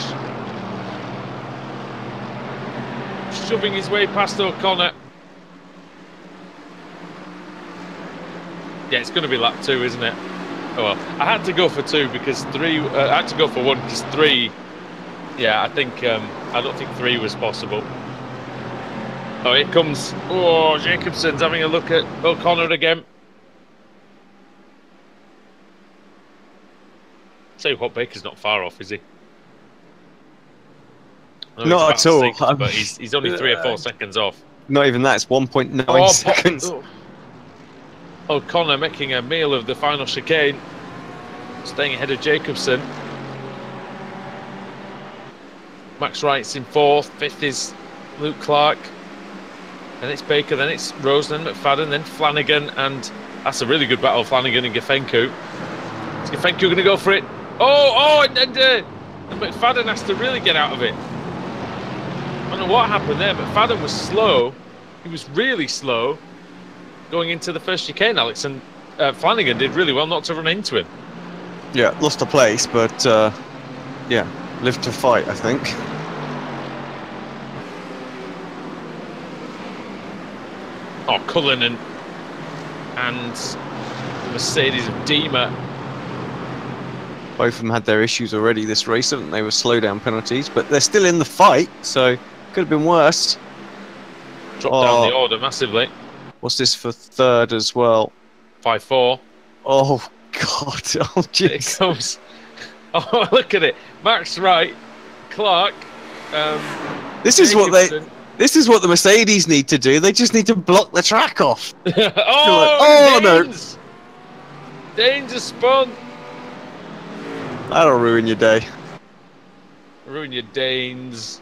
Shoving his way past O'Connor. Yeah, it's going to be lap 2, isn't it? Oh well, I had to go for 2 because 3. I had to go for 1 because 3. Yeah, I think I don't think 3 was possible. Oh, here comes. Oh, Jacobson's having a look at O'Connor again. Tell you what, Baker's not far off, is he? Not at all. 6, but he's only 3 or 4 seconds off. Not even that. It's 1.9 seconds. O'Connor making a meal of the final chicane, staying ahead of Jacobson. Max Wright's in 4th, 5th is Luke Clark, then it's Baker, then it's Rosen, McFadden, then Flanagan, and that's a really good battle, Flanagan and Gefenku. Is Gefenku going to go for it? And McFadden has to really get out of it. I don't know what happened there, but McFadden was slow. He was really slow going into the first chicane, Alex, and Flanagan did really well not to run into him. Yeah, lost a place, but yeah, lived to fight, I think. Oh, Cullinan and Mercedes of Dima. Both of them had their issues already this race, haven't they, with slowdown penalties, but they're still in the fight, so could have been worse. Dropped down the order massively. What's this for 3rd as well? 5-4. Oh, God. Oh, jeez. Here it comes. Oh, look at it. Max Wright, Clark. This is what the Mercedes need to do. They just need to block the track off. Oh, Danes! No. Danger spun. That'll ruin your day. Ruin your Danes.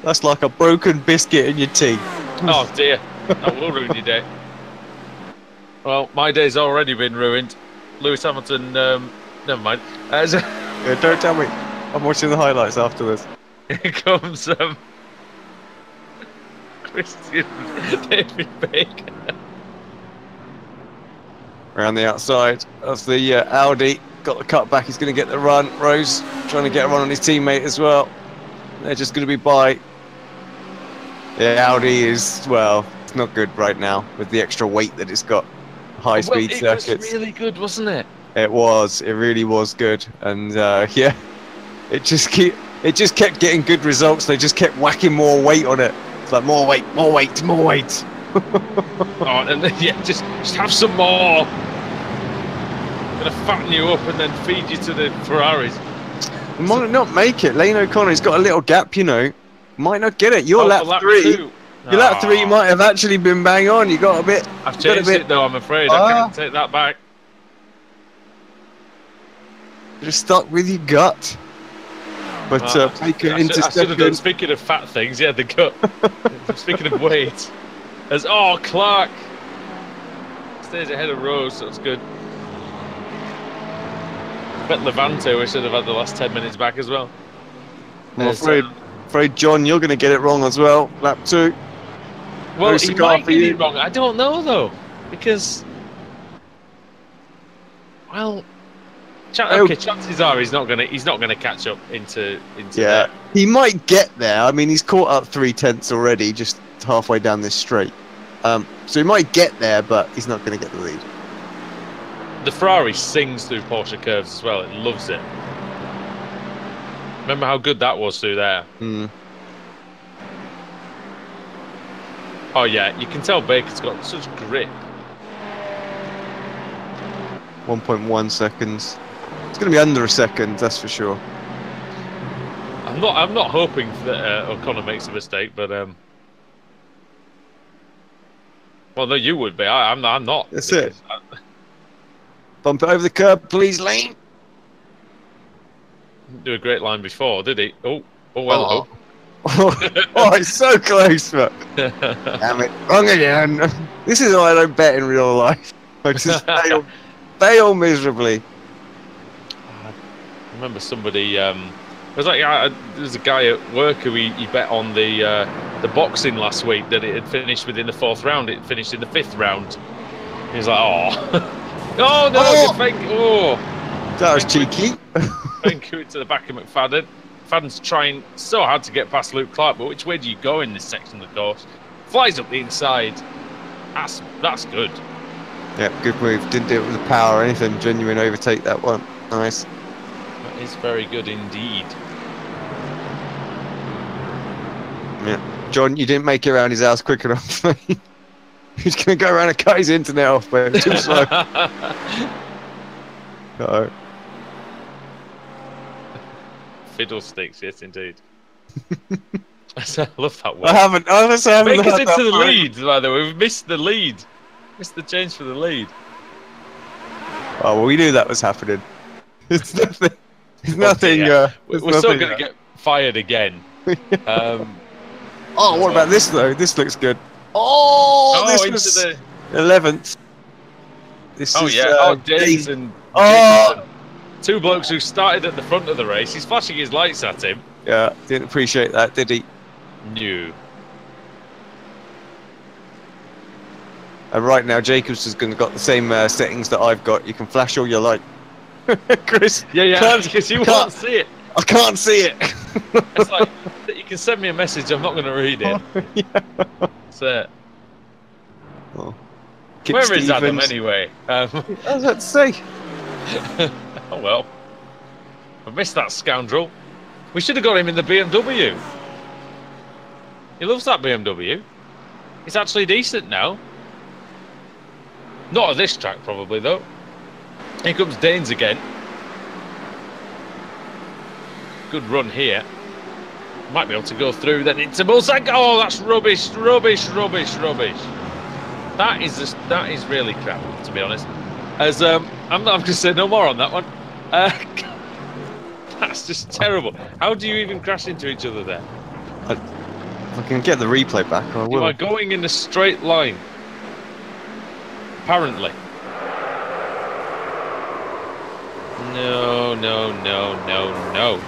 That's like a broken biscuit in your tea. Oh, dear. That will ruin your day. Well, my day's already been ruined. Lewis Hamilton, never mind. Yeah, don't tell me. I'm watching the highlights afterwards. Here comes Christian David Baker. Around the outside of the Audi. Got the cut back. He's going to get the run. Rose trying to get a run on his teammate as well. They're just going to be by. The Audi is, well, it's not good right now with the extra weight that it's got. High-speed circuits. It was really good, wasn't it? It was. It really was good. And yeah, it just kept getting good results. They just kept whacking more weight on it. It's like more weight, more weight, more weight. Oh, and then, yeah, just have some more. Gonna fatten you up and then feed you to the Ferraris. Might not make it. Lane O'Connor's got a little gap, you know. Might not get it. Your lap 3. Your lap 3 might have actually been bang on. You got a bit. I've changed it though, I'm afraid. I can't take that back. Just stuck with your gut. But Baker into I should have done, speaking of fat things, yeah, the gut. Speaking of weight. As Clark stays ahead of Rose, so that's good. Bet Levante we should have had the last 10 minutes back as well. I'm afraid, John, you're going to get it wrong as well. Lap 2. Well, he might get it wrong. I don't know though, because, well, chances are he's not gonna catch up into. Yeah, he might get there. I mean, he's caught up 3/10 already, just halfway down this straight. So he might get there, but he's not going to get the lead. The Ferrari sings through Porsche curves as well. It loves it. Remember how good that was through there? Mm. Oh yeah, you can tell Baker's got such grip. 1.1 seconds. It's going to be under a second, that's for sure. I'm not hoping that O'Connor makes a mistake, but well, no, you would be. I'm not. That's it. Bump it over the curb, please, Lane. Didn't do a great line before, did he? Oh, hello. Oh, it's so close, but damn it, wrong again. This is why I don't bet in real life. I just fail miserably. I remember somebody. It was like there's a guy at work who he bet on the boxing last week that it had finished within the 4th round. It finished in the 5th round. He's like, oh, oh no, Oh! fake. Oh, That was cheeky. thank you to the back of McFadden. McFadden's trying so hard to get past Luke Clark, but which way do you go in this section of the course? Flies up the inside. That's good. Yeah, good move. Didn't do it with the power or anything. Genuine overtake that one. Nice. That is very good indeed. Yeah, John, you didn't make it around his house quick enough. He's going to go around and cut his internet off, but it was too slow. Uh-oh. Fiddlesticks, yes indeed. I love that word. I haven't Make us heard into that the word. lead, by the way. We've missed the lead. Missed the change for the lead. Oh, well, we knew that was happening. It's nothing. It's nothing. We're it's still nothing, going to get fired again. Oh, what about this though? This looks good. Oh, this into was the. 11th. This Oh is, yeah. Danes and Oh! Jacobson. Two blokes who started at the front of the race. He's flashing his lights at him. Yeah, didn't appreciate that, did he? No. And right now, Jacobs has got the same settings that I've got. You can flash all your light. Chris. Yeah, because you won't see it. I can't see it. It's like, you can send me a message, I'm not going to read it. Yeah. That's it. Oh. Kip Where is Adam Stevens. anyway? I was about to say. Oh well. I missed that scoundrel. We should have got him in the BMW. He loves that BMW. It's actually decent now. Not at this track, probably, though. Here comes Danes again. Good run here. Might be able to go through then into Bullsack. Oh, that's rubbish, rubbish, rubbish, rubbish. That is really crap, to be honest. As I'm going to say no more on that one. That's just terrible. How do you even crash into each other there? If I can get the replay back, I You will. are going in a straight line. Apparently. No, no, no, no, no.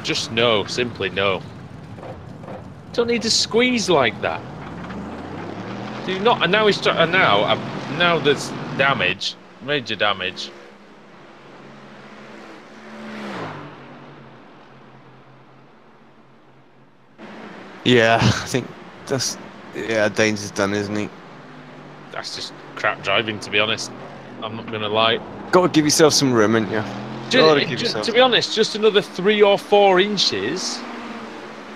Just no. Simply no. Don't need to squeeze like that. Do you not? And now he's now there's damage, major damage. Yeah, I think that's. Yeah, Danes is done, isn't he? That's just crap driving, to be honest. I'm not going to lie. Got to give yourself some room, haven't you? To be honest, just another 3 or 4 inches.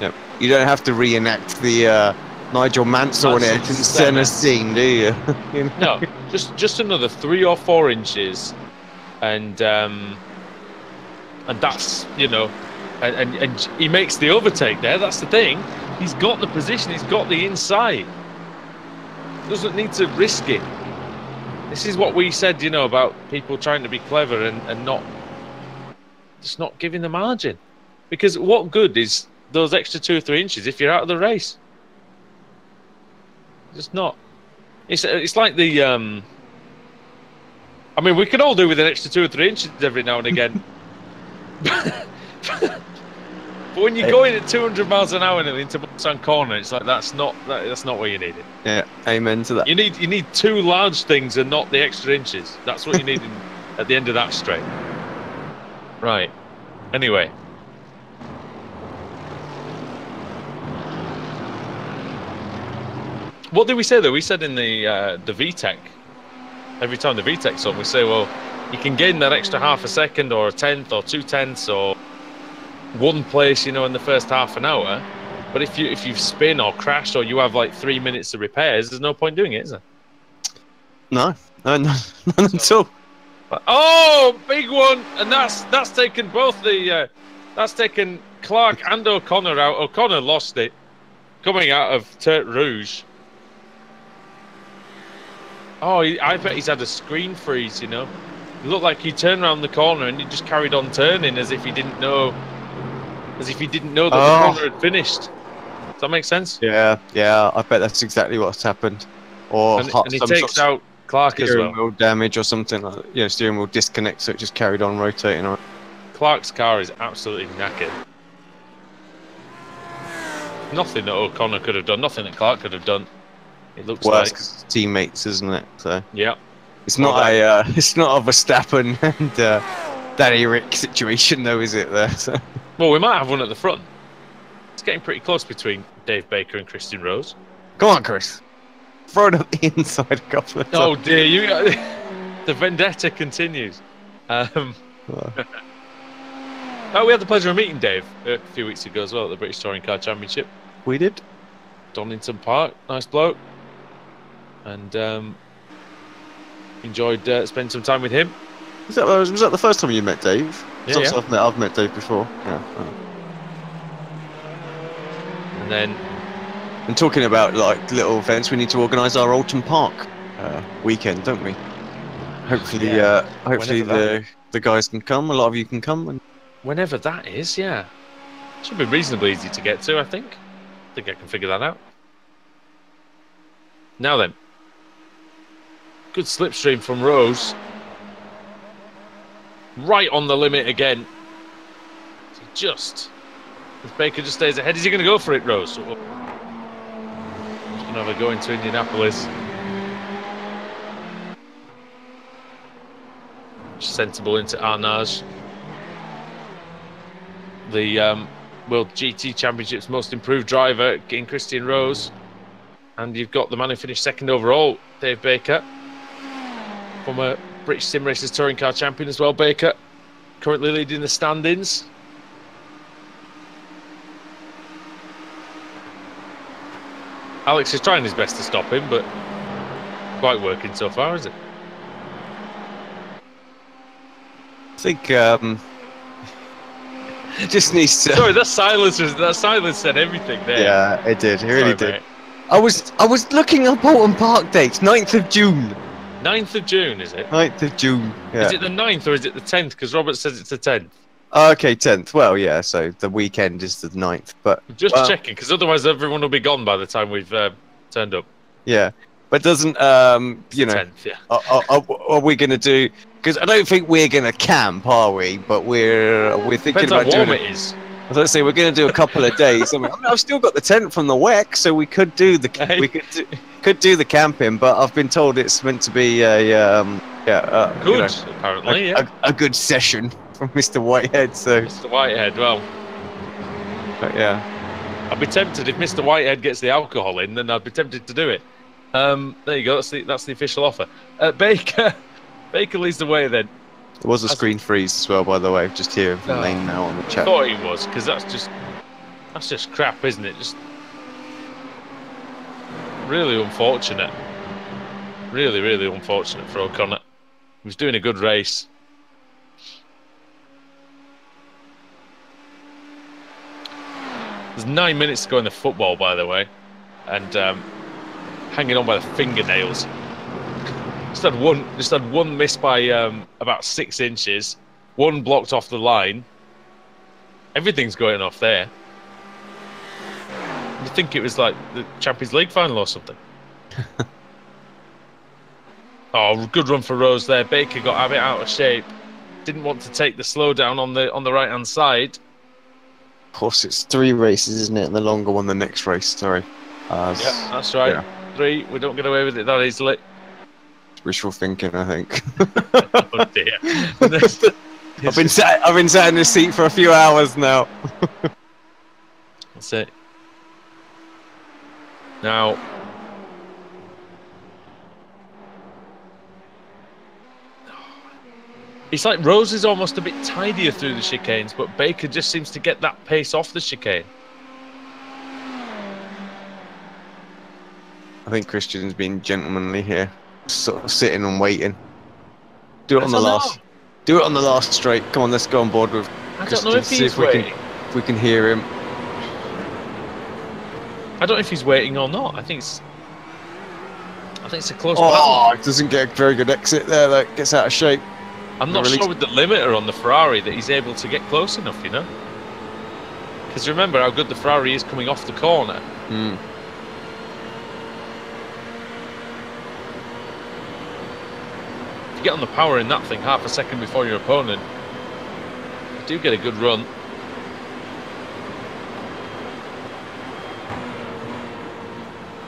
Yep. You don't have to reenact the Nigel Mansell and Ayrton Senna scene, do you? You know? No, just another 3 or 4 inches, and that's, you know, and he makes the overtake there. That's the thing. He's got the position. He's got the inside. Doesn't need to risk it. This is what we said, you know, about people trying to be clever and not just not giving the margin. Because what good is those extra 2 or 3 inches if you're out of the race? Just not. It's like the I mean, we can all do with an extra 2 or 3 inches every now and again. But when you're going at 200 miles an hour into Busan Corner, it's like that's not what you needed. Yeah, amen to that. You need 2 large things and not the extra inches. That's what you need at the end of that straight. Right. Anyway. What did we say though? We said in the VTEC every time the VTEC's on, we say, well, you can gain that extra half a second or a tenth or 2/10 or one place, in the first half an hour. But if you spin or crash or you have like 3 minutes of repairs, there's no point doing it, is there? No, none at all. Oh, big one, and that's taken both that's taken Clark and O'Connor out. O'Connor lost it coming out of Tertre Rouge. Oh, I bet he's had a screen freeze. It looked like he turned around the corner and he just carried on turning as if he didn't know that the corner had finished. Does that make sense? Yeah, I bet that's exactly what's happened. Or and he takes out Clark as well. Steering wheel damage or something like that. Steering wheel disconnect, so it just carried on rotating. Clark's car is absolutely knackered. Nothing that O'Connor could have done, nothing that Clark could have done. It looks like because teammates, isn't it? So yeah, it's not it's not a Verstappen and Danny Rick situation, though, is it? There. So. Well, we might have one at the front. It's getting pretty close between Dave Baker and Christian Rose. Come on, Chris. Throw it up the inside a couple of times. Oh dear, the vendetta continues. Oh, we had the pleasure of meeting Dave a few weeks ago as well at the British Touring Car Championship. We did. Donington Park, nice bloke. And enjoyed spending some time with him. Was that the first time you met Dave? Yeah. I've met Dave before. Yeah. And then, and talking about like little events, we need to organise our Alton Park weekend, don't we? Hopefully, the guys can come. A lot of you can come. And whenever that is, yeah, should be reasonably easy to get to. I think I can figure that out. Now then, good slipstream from Rose. Right on the limit again. If Baker just stays ahead, is he going to go for it, Rose? Or just going to have a go into Indianapolis. Sensible into Arnage. The World GT Championship's most improved driver in Christian Rose. And you've got the man who finished second overall, Dave Baker. Former British Sim Racers Touring Car Champion as well, Baker. Currently leading the standings. Alex is trying his best to stop him, but quite working so far, is it? I think it just needs to. Sorry, that silence said everything there. Yeah, it did. It really did. Mate. I was looking up Alton Park dates. 9th of June. 9th of June, is it? 9th of June. Yeah. Is it the 9th or is it the 10th? Because Robert says it's the 10th. Okay, 10th. Well, yeah. So the weekend is the 9th, but just checking because otherwise everyone will be gone by the time we've turned up. Yeah, but doesn't 10th, yeah. Are we going to do? Because I don't think we're going to camp, are we? But we're thinking Depends about how warm doing it is. Let's say we're going to do a couple of days. I've still got the tent from the WEC, so we could do the could do the camping. But I've been told it's meant to be apparently, a good session from Mr. Whitehead. So Mr. Whitehead, well, but yeah, I'd be tempted if Mr. Whitehead gets the alcohol in, then I'd be tempted to do it. There you go. That's the official offer. Baker leads the way then. There was a screen freeze as well, by the way. Just hearing from Lane now on the chat. I thought he was, because that's just crap, isn't it? Just really unfortunate. Really, really unfortunate for O'Connor. He was doing a good race. There's 9 minutes to go in the football, by the way, and hanging on by the fingernails. Just had one miss by about 6 inches. One blocked off the line. Everything's going off there. You think it was like the Champions League final or something? Oh, good run for Rose there. Baker got a bit out of shape. Didn't want to take the slowdown on the right hand side. Of course, it's 3 races, isn't it? And the longer one, the next race. Sorry. Yeah, that's right. Yeah. 3. We don't get away with it that easily. Wishful thinking, I think. Oh dear. I've been sat in this seat for a few hours now. That's it. Now, It's like Rose is almost a bit tidier through the chicanes, but Baker just seems to get that pace off the chicane. I think Christian's been gentlemanly here, sort of sitting and waiting. Do it on the last. Do it on the last straight. Come on, let's go on board with I Christian. don't know if See he's if we waiting. if we can hear him. I don't know if he's waiting or not. I think it's a close Oh, battle. it doesn't get a very good exit there. That gets out of shape. I'm not sure with the limiter on the Ferrari that he's able to get close enough, you know? Because remember how good the Ferrari is coming off the corner. Mm. If you get on the power in that thing half a second before your opponent, you do get a good run.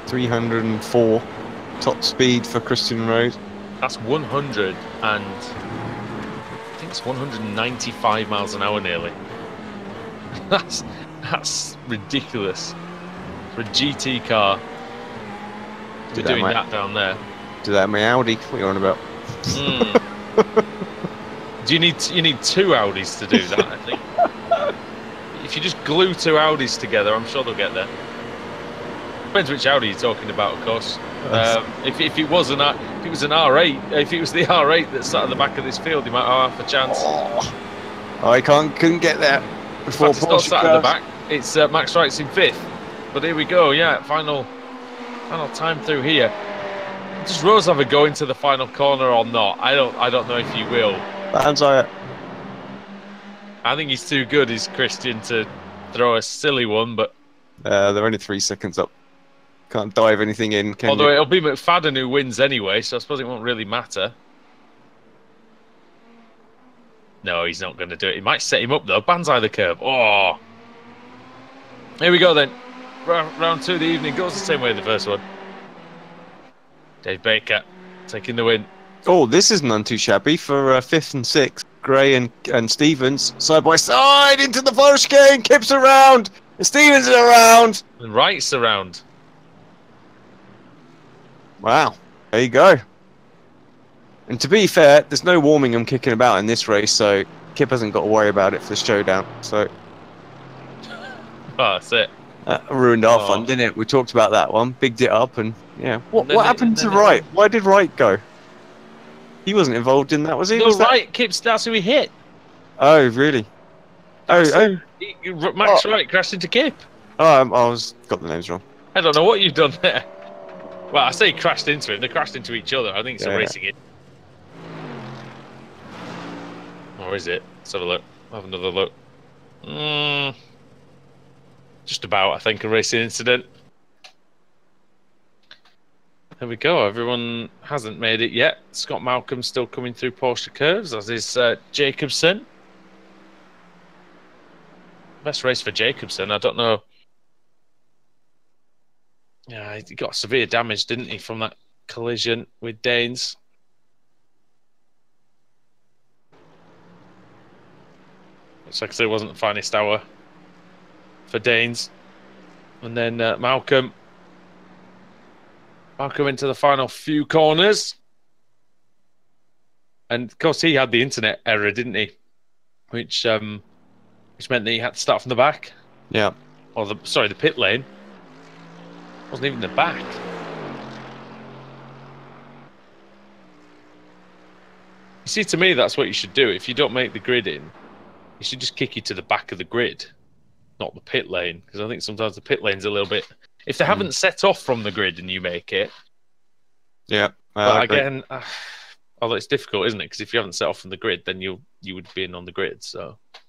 .304 top speed for Christian Rose. That's 100 and I think it's 195 miles an hour nearly. That's ridiculous for a GT car to be doing that down there. Do that in my Audi. What are you on about? You need 2 Audis to do that, I think. If you just glue 2 Audis together, I'm sure they'll get there. Depends which Audi you're talking about, of course. If it was an R8, if it was the R8 that sat at the back of this field, you might have a chance. Oh, I couldn't get there before it's not sat at the back. It's Max Wright's in 5th. But here we go. Yeah, final time through here. Does Rose have a go into the final corner or not? I don't know if he will. I think he's too good, is Christian, to throw a silly one. But they're only 3 seconds up. Can't dive anything in, can although you? it'll be McFadden who wins anyway, so I suppose it won't really matter. No, he's not going to do it. He might set him up, though. Banzai the curb. Oh. Here we go, then. Round 2 of the evening goes the same way as the first one. Dave Baker taking the win. Oh, this is none too shabby for 5th and 6th. Gray and Stevens side by side into the final chicane. Kip's around. And Stevens is around. And Wright's around. Wow. There you go. And to be fair, there's no Warmingham kicking about in this race, so Kip hasn't got to worry about it for the showdown. So Oh, that's it. that ruined our fun, didn't it? We talked about that one, bigged it up, and yeah. What happened to Wright? Why did Wright go? He wasn't involved in that, was he? No, Was that... Wright, Kip's, that's who he hit. Oh, really? Max Wright crashed into Kip. Oh, got the names wrong. I don't know what you've done there. Well, I say crashed into him. They crashed into each other. I think it's a racing it. Or is it? Let's have a look. Have another look. Just about, I think, a racing incident. There we go. Everyone hasn't made it yet. Scott Malcolm's still coming through Porsche curves, as is Jacobson. Best race for Jacobson. I don't know. Yeah, he got severe damage, didn't he, from that collision with Danes? Looks like it wasn't the finest hour for Danes. And then Malcolm into the final few corners. And of course he had the internet error, didn't he? Which meant that he had to start from the back. Yeah. Or the pit lane. Wasn't even the back. You see, to me, that's what you should do. If you don't make the grid in, you should just kick you to the back of the grid, not the pit lane. Because I think sometimes the pit lane's a little bit... If they haven't set off from the grid and you make it... Yeah. But again, although it's difficult, isn't it? Because if you haven't set off from the grid, then you would be in on the grid. So I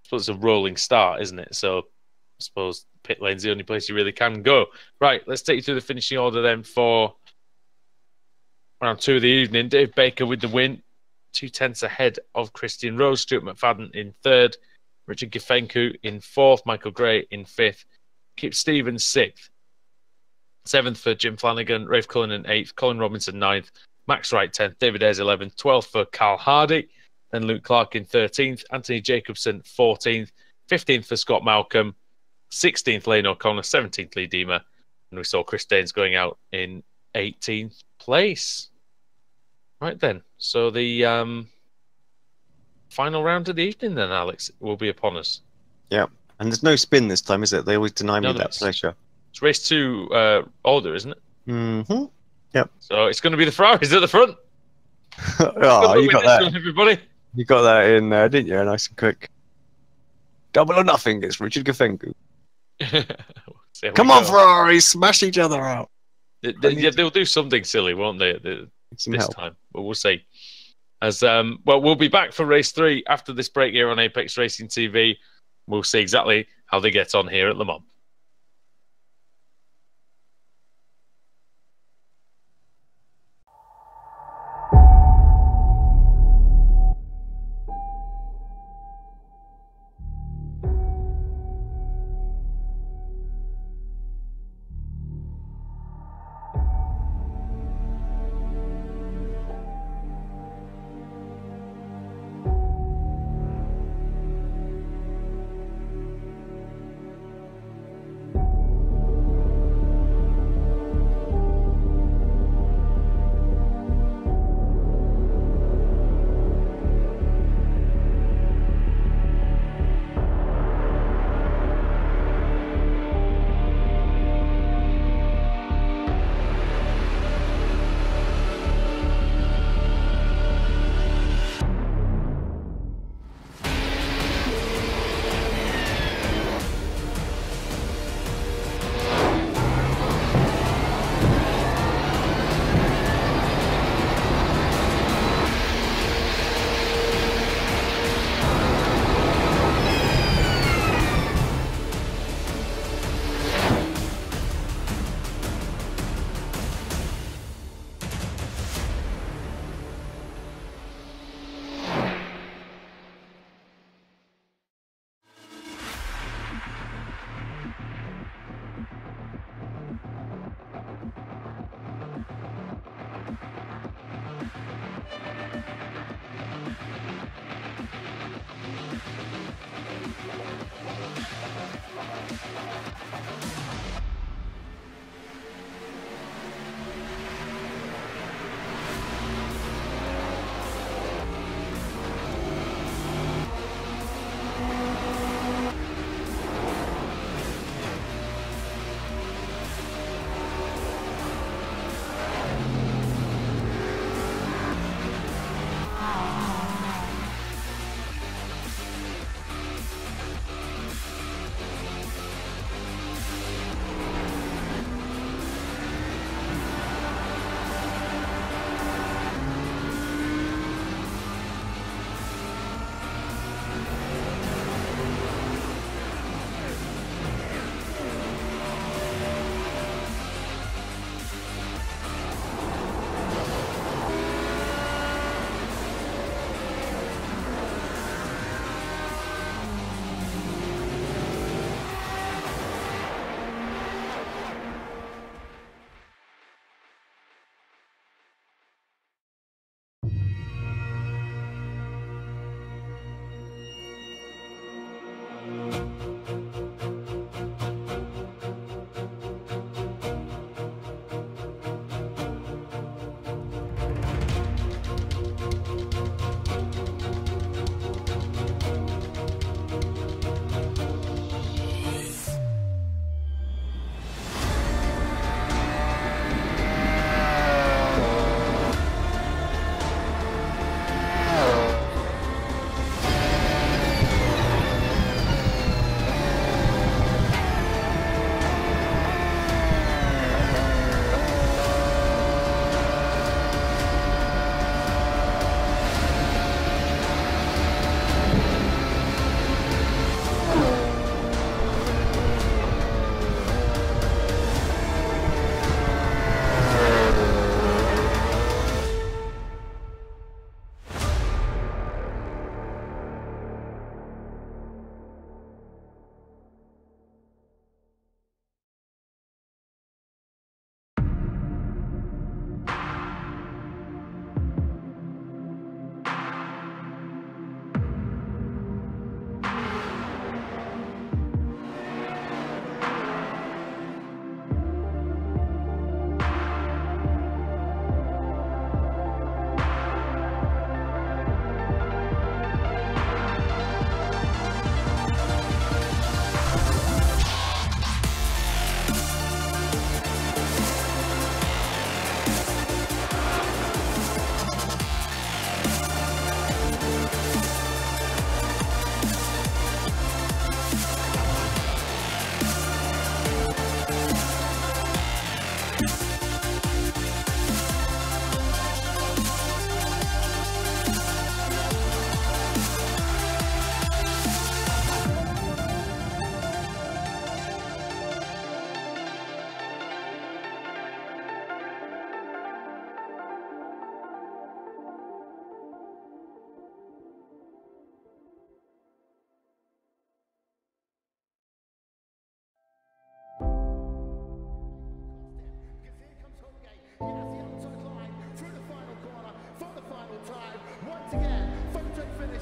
suppose it's a rolling start, isn't it? So I suppose pit lane's the only place you really can go. Right, let's take you through the finishing order then for round 2 of the evening. Dave Baker with the win, 2/10 ahead of Christian Rose. Stuart McFadden in 3rd, Richard Gifenku in 4th, Michael Gray in 5th, Kip Stevens 6th, 7th for Jim Flanagan, Rafe Cullinan 8th, Colin Robinson 9th, Max Wright 10th, David Ayres 11th, 12th for Carl Hardy, then Luke Clark in 13th, Anthony Jacobson 14th, 15th for Scott Malcolm, 16th Lane O'Connor, 17th Lee Deemer, and we saw Chris Danes going out in 18th place. Right then. So the final round of the evening, then, Alex, will be upon us. Yeah. And there's no spin this time, is it? They always deny me No, that it's- pleasure. It's race 2 order, isn't it? Mm-hmm. Yep. So it's going to be the Ferraris at the front. Good Oh, luck you with got this that. one, everybody. You got that in there, didn't you? Nice and quick. Double or nothing. It's Richard Gafengu. See how Come we on, go. Ferrari, smash each other out. Yeah, they'll do something silly, won't they? Some This help. time, but we'll see. As well, we'll be back for race 3 after this break here on Apex Racing TV. We'll see exactly how they get on here at Le Mans.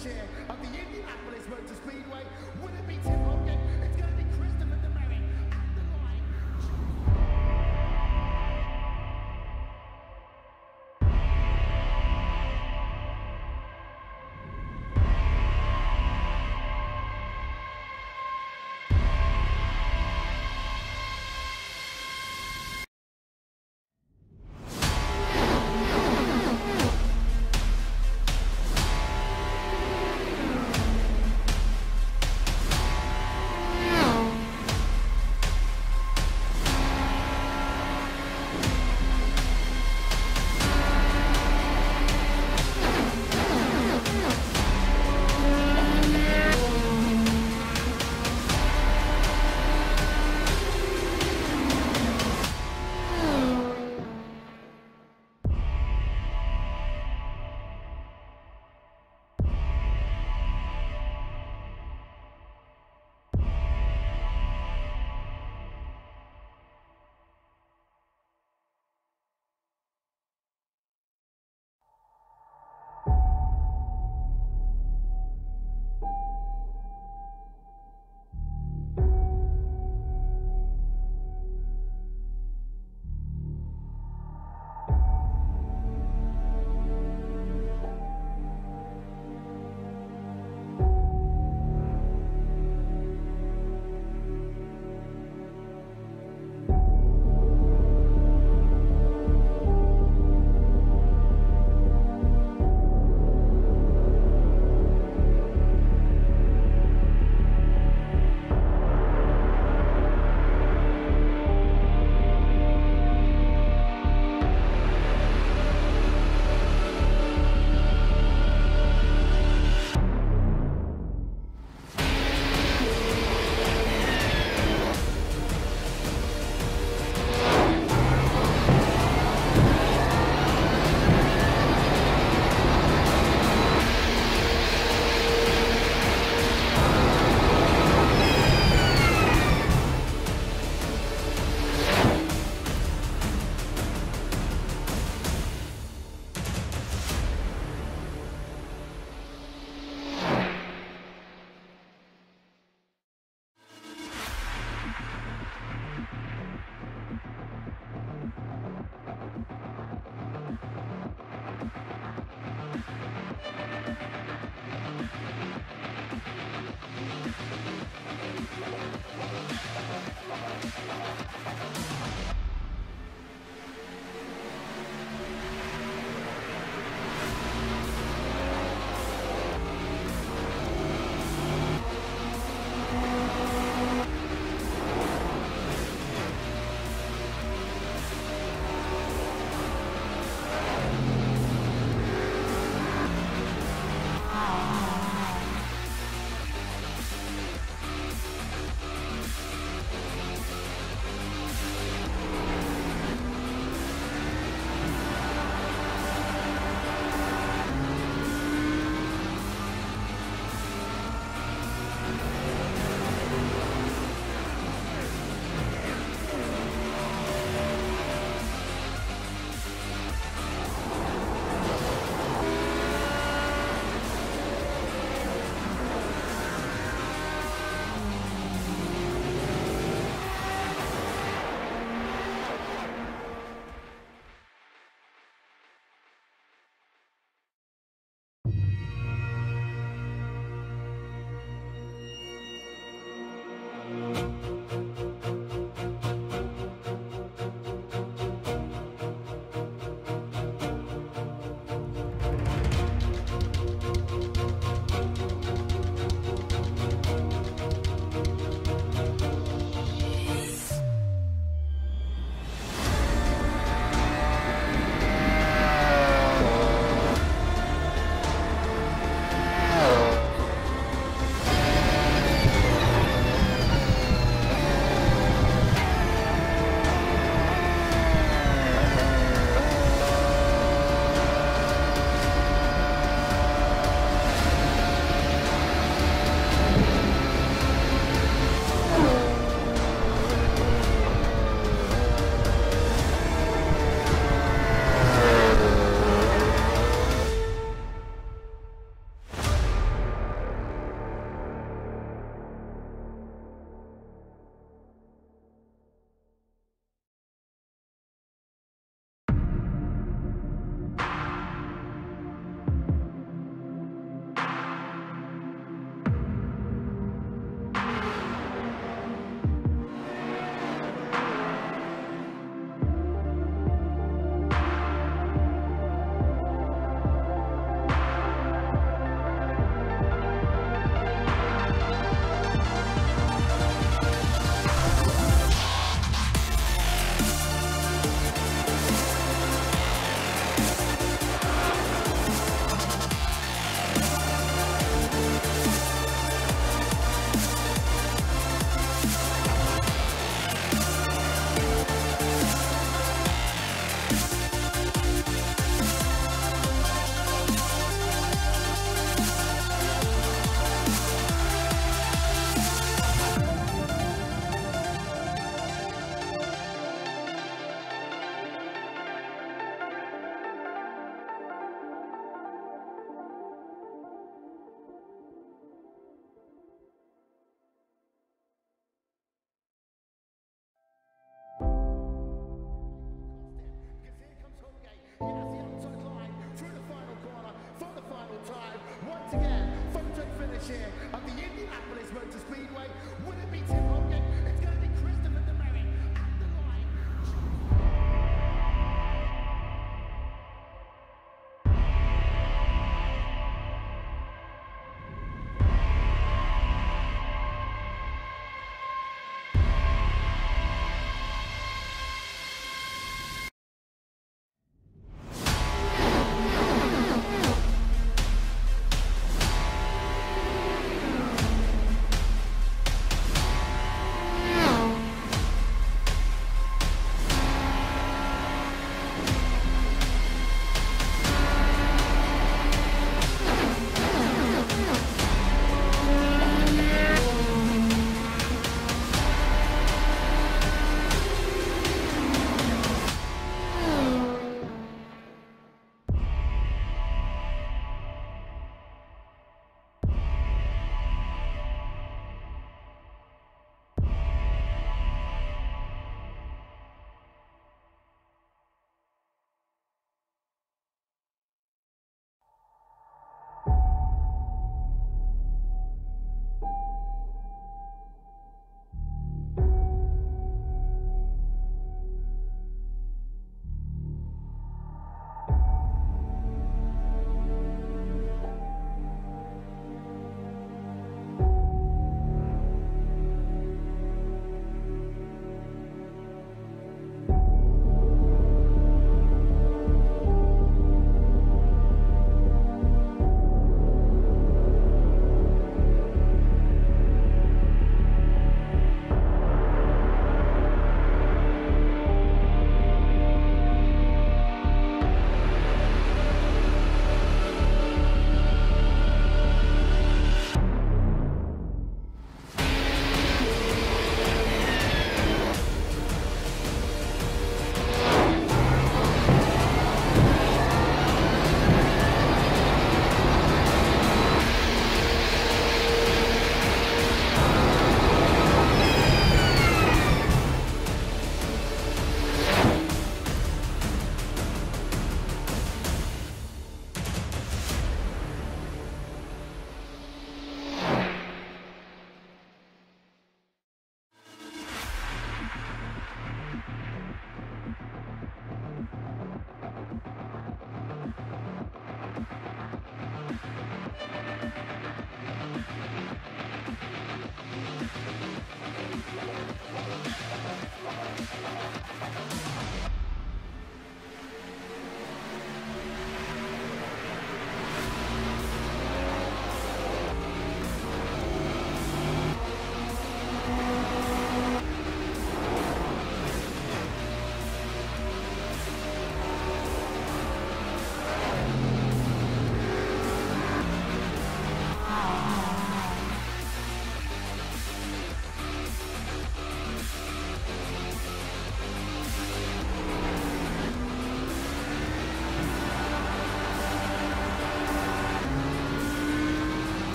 finish here of the Indianapolis Motor Speedway. Will it be Tim Hogan? It's going to be Christopher DeMary at the line.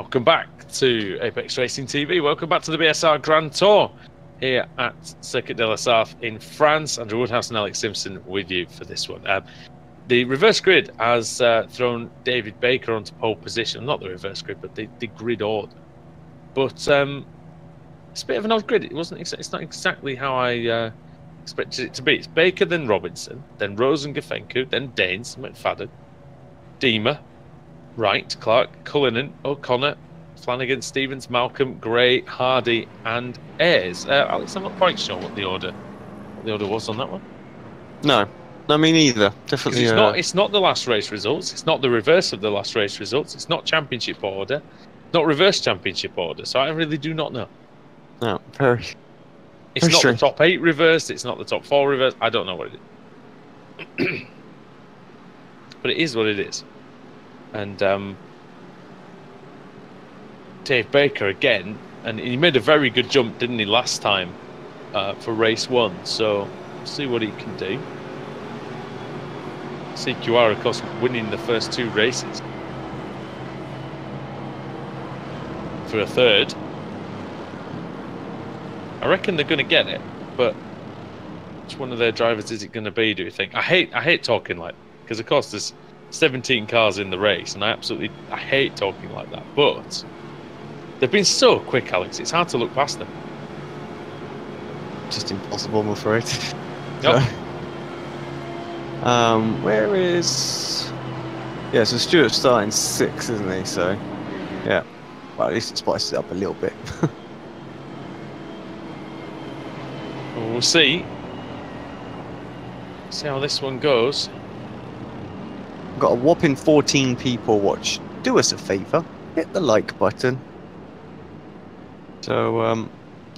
Welcome back to Apex Racing TV. Welcome back to the BSR Grand Tour here at Circuit de la Sarthe in France. Andrew Woodhouse and Alex Simpson with you for this one. The reverse grid has thrown David Baker onto pole position. Not the reverse grid, but the grid order. But it's a bit of an odd grid. It's not exactly how I expected it to be. It's Baker, then Robinson, then Rose and Gafencu, then Daines, McFadden, Deemer, Wright, Clark, Cullinan, O'Connor, Flanagan, Stevens, Malcolm, Gray, Hardy, and Ayres. Alex, I'm not quite sure what the order was on that one. No, me neither. Definitely. It's not the last race results. It's not the reverse of the last race results. It's not championship order. Not reverse championship order. So I really do not know. No, very. It's not the top 8 reverse. It's not the top 4 reverse. I don't know what it is. But it is what it is. And Dave Baker again, and he made a very good jump, didn't he, last time for race 1? So we'll see what he can do. CQR, of course, winning the first 2 races for a third. I reckon they're going to get it, but which one of their drivers is it going to be? Do you think? I hate talking like, because of course there's 17 cars in the race, and I hate talking like that. But they've been so quick, Alex. It's hard to look past them. Just impossible, I'm afraid. Yep. Where is? Yeah, so Stewart's starting 6, isn't he? So, yeah. Well, at least it spices it up a little bit. We'll see. See how this one goes. Got a whopping 14 people watch. Do us a favour, hit the like button. So,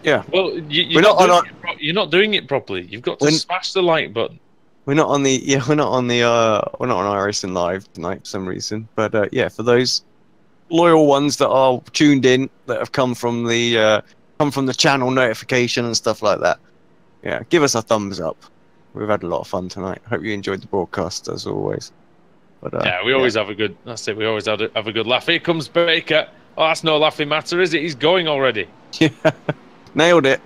yeah. Well, you're not doing it properly. You've got to smash the like button. We're not on on iRacing Live tonight for some reason. But yeah, for those loyal ones that are tuned in, that have come from the channel notification and stuff like that, yeah, give us a thumbs up. We've had a lot of fun tonight. Hope you enjoyed the broadcast as always. But yeah, we always have a good. That's it. We always have a good laugh. Here comes Baker. Oh, that's no laughing matter, is it? He's going already. Yeah, nailed it.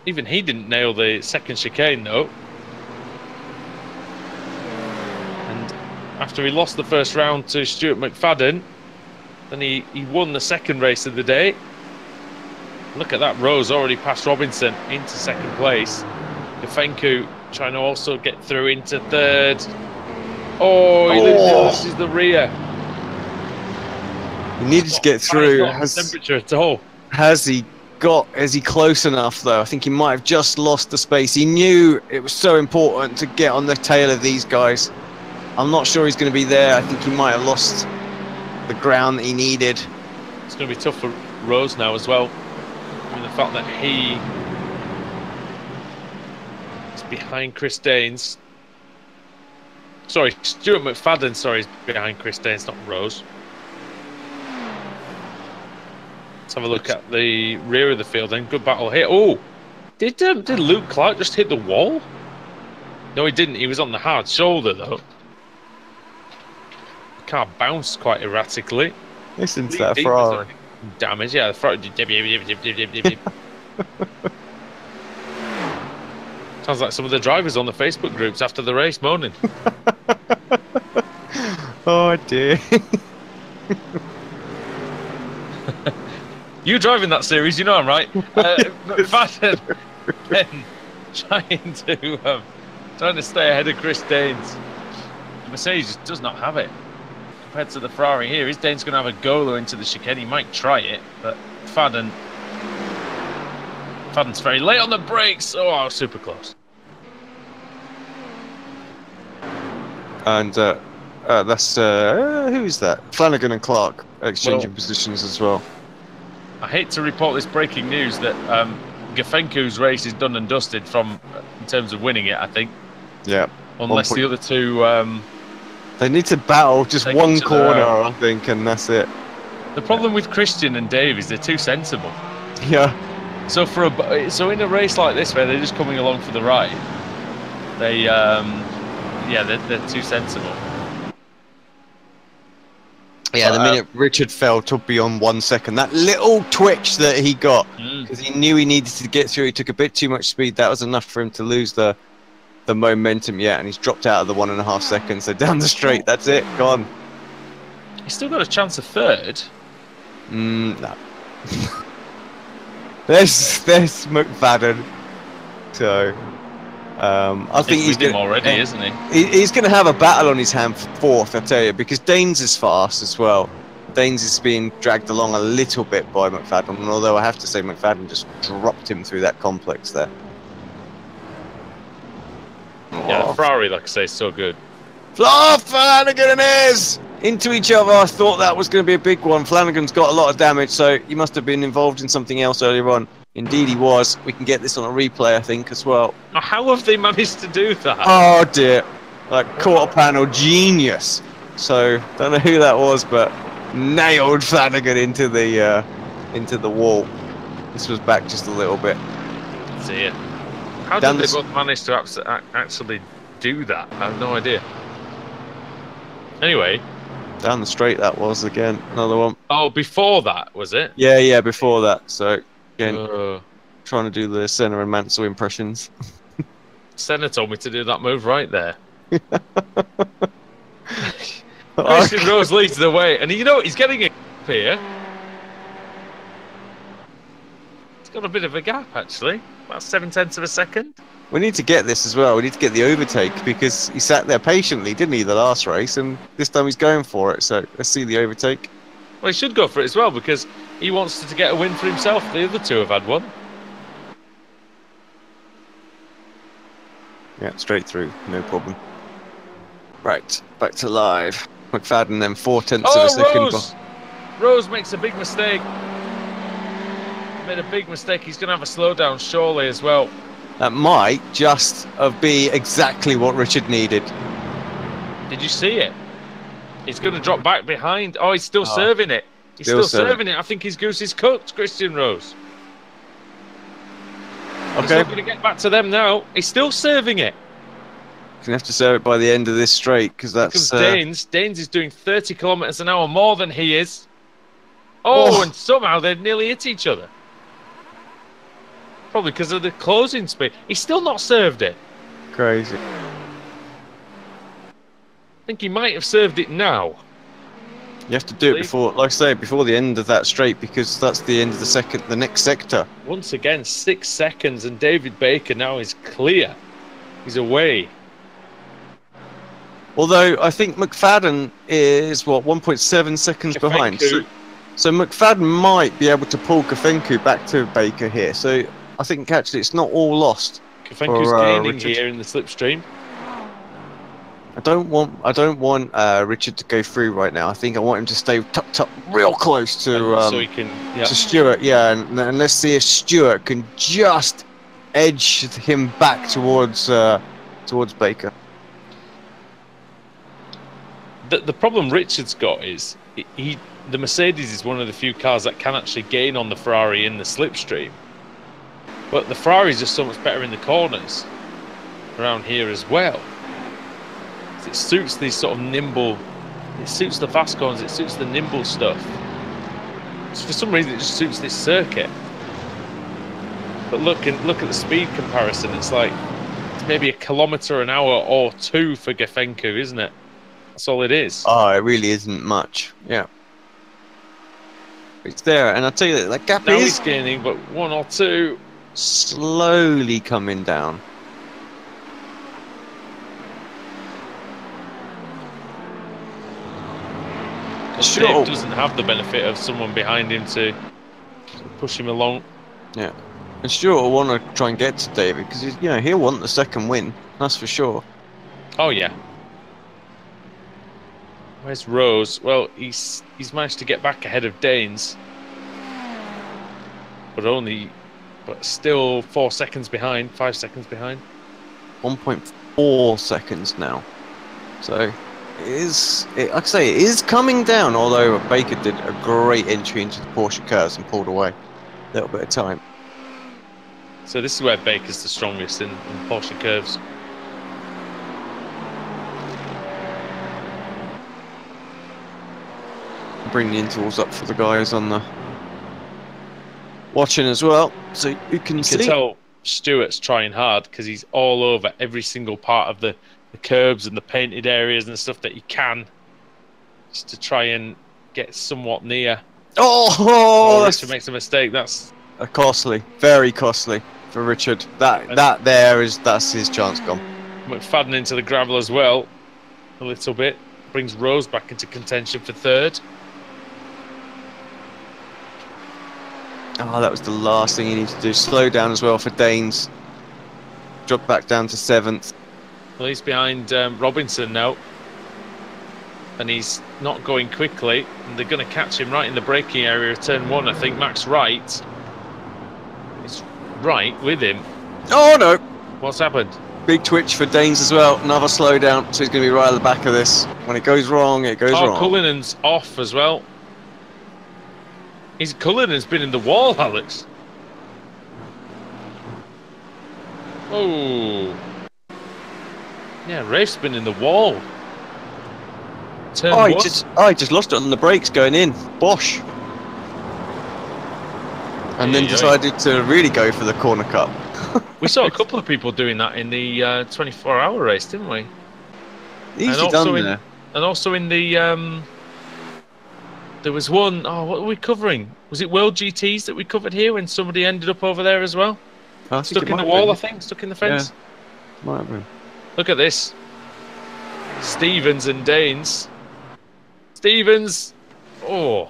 Even he didn't nail the second chicane, though. And after he lost the first round to Stuart McFadden, then he won the second race of the day. Look at that. Rose already passed Robinson into second place. Gafencu trying to also get through into third. Oh, he loses the rear. He needed to get through. Temperature at all. Is he close enough though? I think he might have just lost the space. He knew it was so important to get on the tail of these guys. I'm not sure he's going to be there. I think he might have lost the ground that he needed. It's going to be tough for Rose now as well. I mean, the fact that he is behind Chris Daines. Sorry, Stuart McFadden, is behind Chris Daines, not Rose. Let's have a look at the rear of the field then. Good battle here. Oh, did Luke Clark just hit the wall? No, he didn't. He was on the hard shoulder, though. The car bounced quite erratically. Listen to that Ferrari. Damage, yeah. The Ferrari. Sounds like some of the drivers on the Facebook groups after the race moaning. Oh, dear. You driving that series, you know I'm right. McFadden then trying to stay ahead of Chris Daines. Mercedes just does not have it compared to the Ferrari here. Is Daines going to have a go into the chicane? He might try it, but McFadden's very late on the brakes. Oh, super close. And that's who's that? Flanagan and Clark exchanging positions as well. I hate to report this breaking news that Gafencu's race is done and dusted in terms of winning it, I think. Yeah. Unless the other two... they need to battle just one corner, I think, and that's it. The problem with Christian and Dave is they're too sensible. Yeah. So in a race like this where they're just coming along for the ride, they're too sensible. Yeah, But, the minute Richard fell to beyond 1 second, that little twitch that he got, because he knew he needed to get through, he took a bit too much speed. That was enough for him to lose the momentum. Yeah, and he's dropped out of the 1.5 seconds. So down the straight, that's it, gone. he's still got a chance of third. No. there's McFadden. So I think he's with him gonna, already, isn't he? He's going to have a battle on his hand for fourth, I tell you, because Danes is fast as well. Danes is being dragged along a little bit by McFadden, although I have to say McFadden just dropped him through that complex there. Yeah, the Ferrari, like I say, is so good. Flanagan and Ayres into each other. I thought that was going to be a big one. Flanagan's got a lot of damage, so he must have been involved in something else earlier on. Indeed he was. We can get this on a replay, I think, as well. Now, how have they managed to do that? Oh dear. Like quarter panel genius. So don't know who that was, but nailed Flanagan into the wall. This was back just a little bit. See it. How did they both manage to actually do that? I have no idea. Anyway. Down the straight that was again. Another one. Oh, before that, was it? Yeah, before that. So again, trying to do the Senna and Mansell impressions. Senna told me to do that move right there. Christian Rose leads the way, and you know what? He's getting a gap here. He's got a bit of a gap, actually. About 0.7 of a second. We need to get this as well. We need to get the overtake, because he sat there patiently, didn't he, the last race, and this time he's going for it. So let's see the overtake. Well, he should go for it as well, because he wants to get a win for himself. The other two have had one. Yeah, straight through, no problem. Right, back to live. McFadden then 0.4 of a second. Rose! Rose makes a big mistake. Made a big mistake. He's going to have a slowdown, surely, as well. That might just be exactly what Richard needed. Did you see it? He's going to drop back behind. Oh, he's still serving it. He's still serving it. I think his goose is cooked, Christian Rose. Okay. He's not going to get back to them now. He's still serving it. He's going to have to serve it by the end of this straight, because that's... Danes. Danes is doing 30 kilometres an hour more than he is. Oh, and somehow they've nearly hit each other. Probably because of the closing speed. He's still not served it. Crazy. I think he might have served it now. You have to do it before, like I say, before the end of that straight, because that's the end of the next sector. Once again, 6 seconds, and David Baker now is clear. He's away. Although I think McFadden is 1.7 seconds behind. So McFadden might be able to pull Kafenku back to Baker here. So I think actually it's not all lost. Kafenku's gaining here in the slipstream. I don't want Richard to go through right now. I think I want him to stay tucked up real close to so he can, to Stewart. Yeah, and let's see if Stewart can just edge him back towards Baker. The problem Richard's got is the Mercedes is one of the few cars that can actually gain on the Ferrari in the slipstream. But the Ferrari's just so much better in the corners around here as well. It suits these sort of nimble, it suits the fast corners, it suits the nimble stuff. So for some reason it just suits this circuit. But look at the speed comparison, it's like it's maybe 1 kilometre an hour or 2 for Kafenku, isn't it? That's all it is. Oh, it really isn't much. Yeah. It's there, and I'll tell you that gap now is he's gaining, but 1 or 2. Slowly coming down. Dave doesn't have the benefit of someone behind him to push him along. Yeah. And Stuart will want to try and get to David, because he'll want the second win, that's for sure. Oh yeah. Where's Rose? Well, he's managed to get back ahead of Danes, but still 4 seconds behind, 5 seconds behind. 1.4 seconds now. So like I say, it is coming down. Although Baker did a great entry into the Porsche curves and pulled away a little bit of time. So this is where Baker's the strongest in Porsche curves. bring the intervals up for the guys on the watching as well, so you can see. You can tell Stuart's trying hard because he's all over every single part of the curbs and the painted areas and stuff that he can, just to try and get somewhat near. Oh, Richard makes a mistake. That's costly, very costly for Richard. That's his chance gone. McFadden into the gravel as well, a little bit. Brings Rose back into contention for third. Oh, that was the last thing he needed to do. Slow down as well for Danes. Drop back down to 7th. Well, he's behind Robinson now. And he's not going quickly. And they're going to catch him right in the braking area of turn 1. I think Max Wright is right with him. Oh, no. What's happened? Big twitch for Danes as well. Another slowdown. So he's going to be right at the back of this. When it goes wrong, it goes wrong. Cullinan's off as well. Cullinan's been in the wall, Alex. Oh. Yeah, Rafe's been in the wall. Turn I just lost it on the brakes going in. Bosh. And then decided to really go for the corner cut. We saw a couple of people doing that in the 24-hour race, didn't we? Easy done there. And also in the... there was one... Oh, what were we covering? Was it World GTs that we covered here when somebody ended up over there as well? Stuck in the wall, I think. Stuck in the fence. Yeah, might have been. Look at this. Stevens and Danes. Stevens! Oh.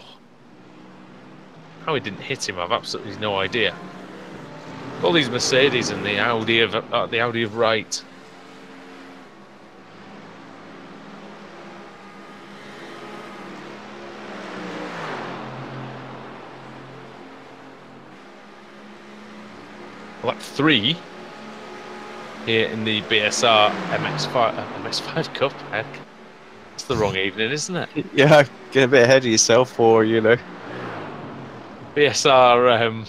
How he didn't hit him, I've absolutely no idea. All these Mercedes and the Audi of Wright. Lap 3 here in the BSR MX5 Cup. Heck, it's the wrong evening, isn't it? Yeah, get a bit ahead of yourself, or BSR,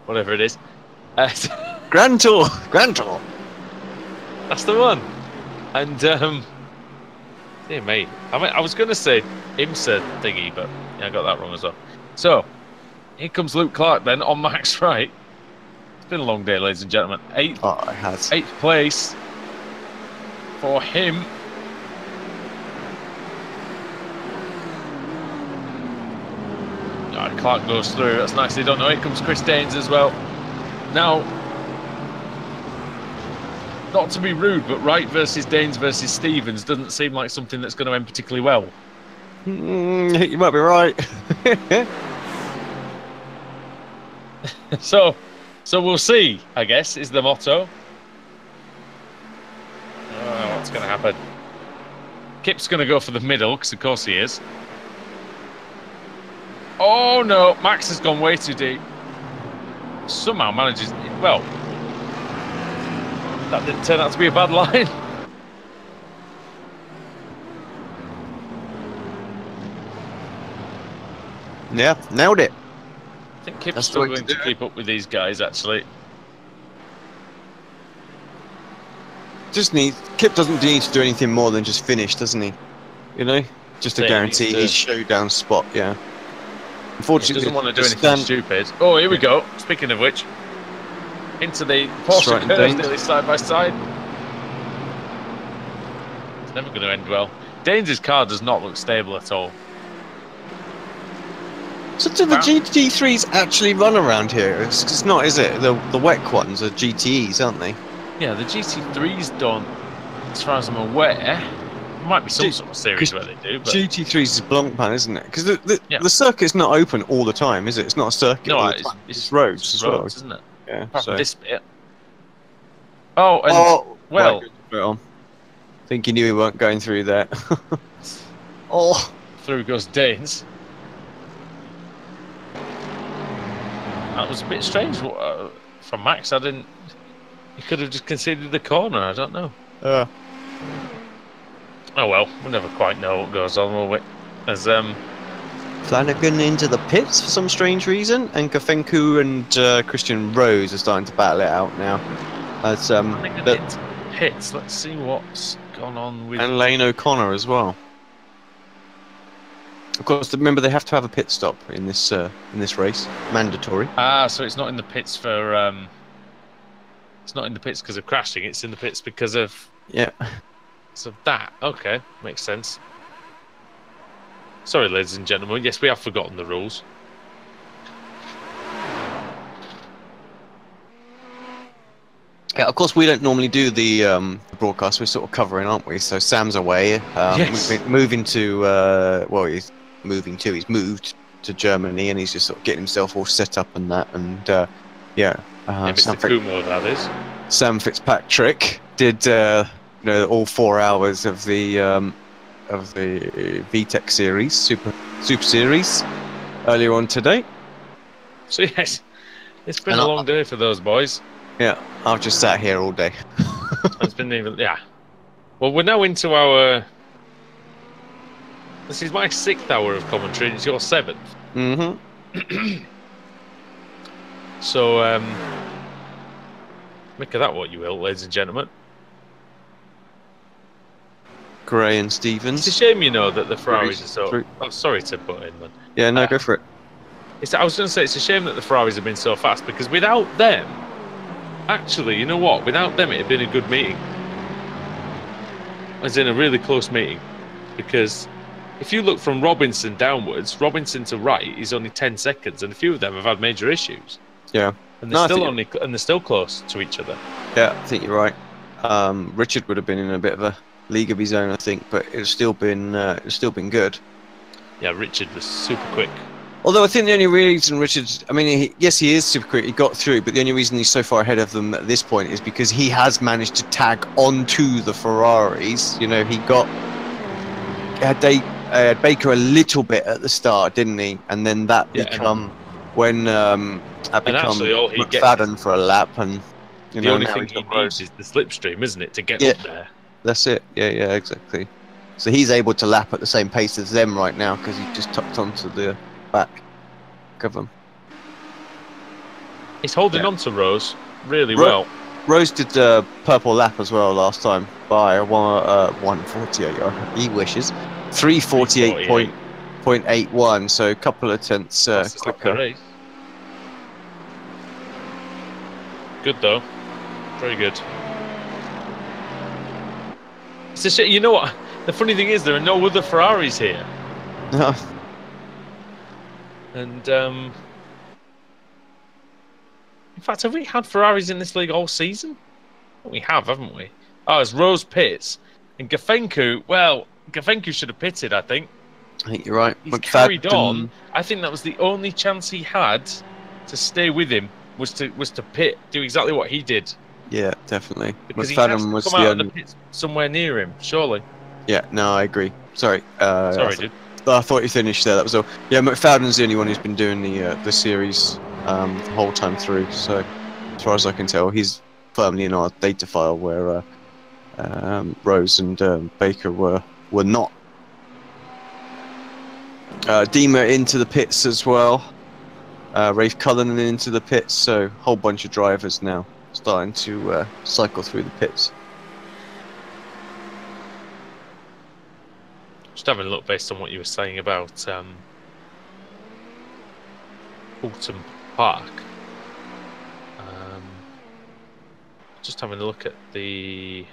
whatever it is. Grand Tour. That's the one. And dear mate, I was going to say IMSA thingy, but yeah, I got that wrong as well. So here comes Luke Clark then on Max Wright. It's been a long day, ladies and gentlemen. Eighth place for him. Oh, Clark goes through. That's nicely done. Here comes Chris Danes as well. Now, not to be rude, but Wright versus Danes versus Stevens doesn't seem like something that's going to end particularly well. You might be right. So we'll see, I guess, is the motto. Oh, what's going to happen? Kip's going to go for the middle, because of course he is. Oh no, Max has gone way too deep. Somehow manages... Well, that didn't turn out to be a bad line. Yeah, nailed it. I think Kip's struggling to keep up with these guys, actually. Kip doesn't need to do anything more than just finish, doesn't he? Just to guarantee his showdown spot, yeah. Unfortunately, he doesn't want to do anything stupid. Oh, here we go. Speaking of which, into the Porsche curves, nearly side by side. It's never going to end well. Danes' car does not look stable at all. So do the GT3s actually run around here? It's not, is it? The WEC ones are GTEs, aren't they? Yeah, the GT3s don't, as far as I'm aware. There might be some sort of series where they do. But GT3s is Blancpain, isn't it? Because the circuit's not open all the time, is it? It's not a circuit all the time. It's roads as well, isn't it? Yeah. Apart from this bit. Oh, and well, I think he knew he weren't going through that. Through goes Danes. That was a bit strange from Max. He could have just conceded the corner. I don't know. Oh well, we'll never quite know what goes on, will we? As Flanagan into the pits for some strange reason, and Kafenku and Christian Rose are starting to battle it out now. As Flanagan pits. Let's see what's gone on with. And Lane O'Connor as well. Of course, remember they have to have a pit stop in this race, mandatory. So it's not in the pits for it's not in the pits because of crashing. It's in the pits because of that. Okay, makes sense. Sorry, ladies and gentlemen. Yes, we have forgotten the rules. Yeah, of course, we don't normally do the broadcast. We're sort of covering, aren't we? So Sam's away. Yes. Moving to he's moved to Germany, and he's just sort of getting himself all set up and that. And Mr. Kumo, that is. Sam Fitzpatrick did all 4 hours of the VTEC series, Super Series, earlier on today. So yes, it's been a long day for those boys. Yeah, I've just sat here all day. It's been Well, we're now into our. This is my 6th hour of commentary, and it's your 7th. Mm-hmm. So, make of that what you will, ladies and gentlemen. Gray and Stevens. It's a shame, that the Ferraris are so. Oh, sorry to butt in, man. Yeah, no, go for it. I was going to say it's a shame that the Ferraris have been so fast because without them. Actually, you know what? Without them, it had been a good meeting. As in a really close meeting. Because if you look from Robinson downwards, Robinson to right is only 10 seconds, and a few of them have had major issues. Yeah. And they're still close to each other. Yeah, I think you're right. Richard would have been in a bit of a league of his own, I think, but it's still been good. Yeah, Richard was super quick. Although I think the only reason Richard's, he is super quick, he got through, but the only reason he's so far ahead of them at this point is because he has managed to tag onto the Ferraris. He had Baker a little bit at the start, didn't he? And then that McFadden for a lap, and the only thing he needs is the slipstream, isn't it, to get up there? That's it. Yeah, exactly. So he's able to lap at the same pace as them right now because he just tucked onto the back of them. He's holding on to Rose really well. Rose did the purple lap as well last time by 148. He wishes 348.81. So a couple of tenths quicker. Good though, very good. It's a shit. You know what? The funny thing is, there are no other Ferraris here. No. And in fact, have we had Ferraris in this league all season? We have, haven't we? Oh, it's Rose pits and Gafencu. Well, Gafencu should have pitted, I think. I think you're right. He's carried on. I think that was the only chance he had to stay with him was to pit, do exactly what he did. Yeah, definitely. Because McFadden was come out of the pit somewhere near him, surely. Yeah, no, I agree. Sorry. Sorry, dude. I thought you finished there. That was all. Yeah, McFadden's the only one who's been doing the series the whole time through. So, as far as I can tell, he's firmly in our data file where Rose and Baker were not. Dima into the pits as well. Rafe Cullen into the pits. So, a whole bunch of drivers now starting to cycle through the pits. Just having a look based on what you were saying about Alton Park. Just having a look at the.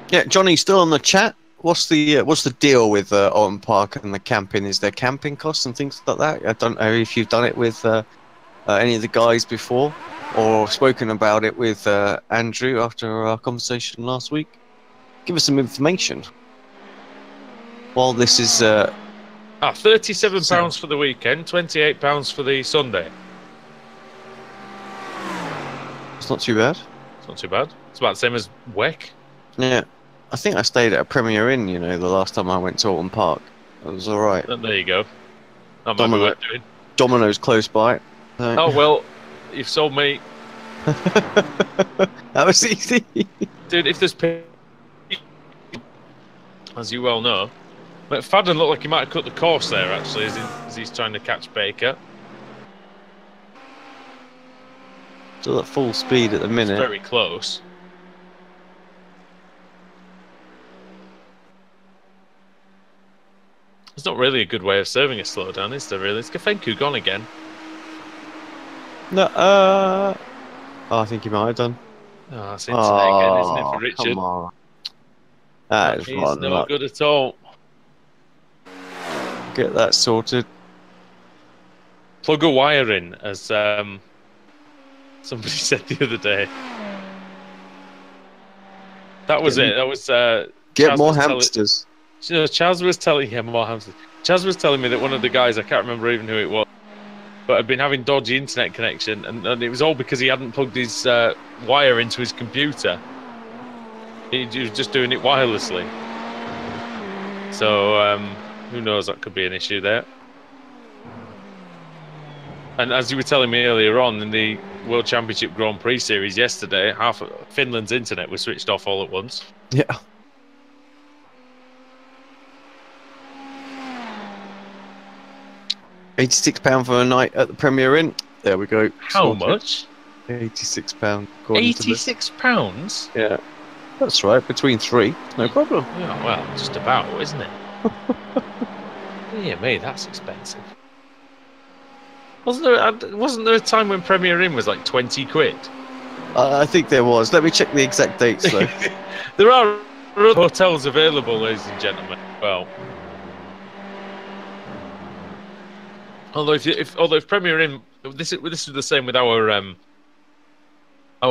Yeah, Johnny, still on the chat. What's the deal with Alton Park and the camping? Is there camping costs and things like that? I don't know if you've done it with any of the guys before, or spoken about it with Andrew after our conversation last week. Give us some information. Well, this is £37 for the weekend, £28 for the Sunday. It's not too bad. It's not too bad. It's about the same as WEC. Yeah, I think I stayed at a Premier Inn. The last time I went to Alton Park, it was all right. There you go. That might be worth doing. Domino's close by. So. Oh well, you've sold me. That was easy, dude. If there's, as you well know. McFadden looked like he might have cut the course there, actually, as he's trying to catch Baker. Still at full speed at the minute. It's very close. There's not really a good way of serving a slowdown, is there? Really, it's Gafenku gone again. No, oh, I think he might have done. Oh, that's internet again, isn't it, for Richard? Come on. That is He's rotten no luck. good at all. Get that sorted. Plug a wire in, as somebody said the other day. That was it. That was Get Chaz more was hamsters. Chaz was telling him more hamsters. Chaz was telling me that one of the guys, I can't remember even who it was, but had been having dodgy internet connection, and it was all because he hadn't plugged his wire into his computer. He was just doing it wirelessly. So who knows? That could be an issue there. And as you were telling me earlier on in the World Championship Grand Prix series yesterday, half of Finland's internet was switched off all at once. Yeah. £86 for a night at the Premier Inn. There we go. How Sorted. much? £86. £86? Yeah. That's right. Between three. No problem. Yeah, well, just about, isn't it? Yeah, mate, that's expensive. Wasn't there a time when Premier Inn was like 20 quid? I think there was. Let me check the exact dates though. There are other hotels available, ladies and gentlemen. Well, although if Premier Inn, this is the same with our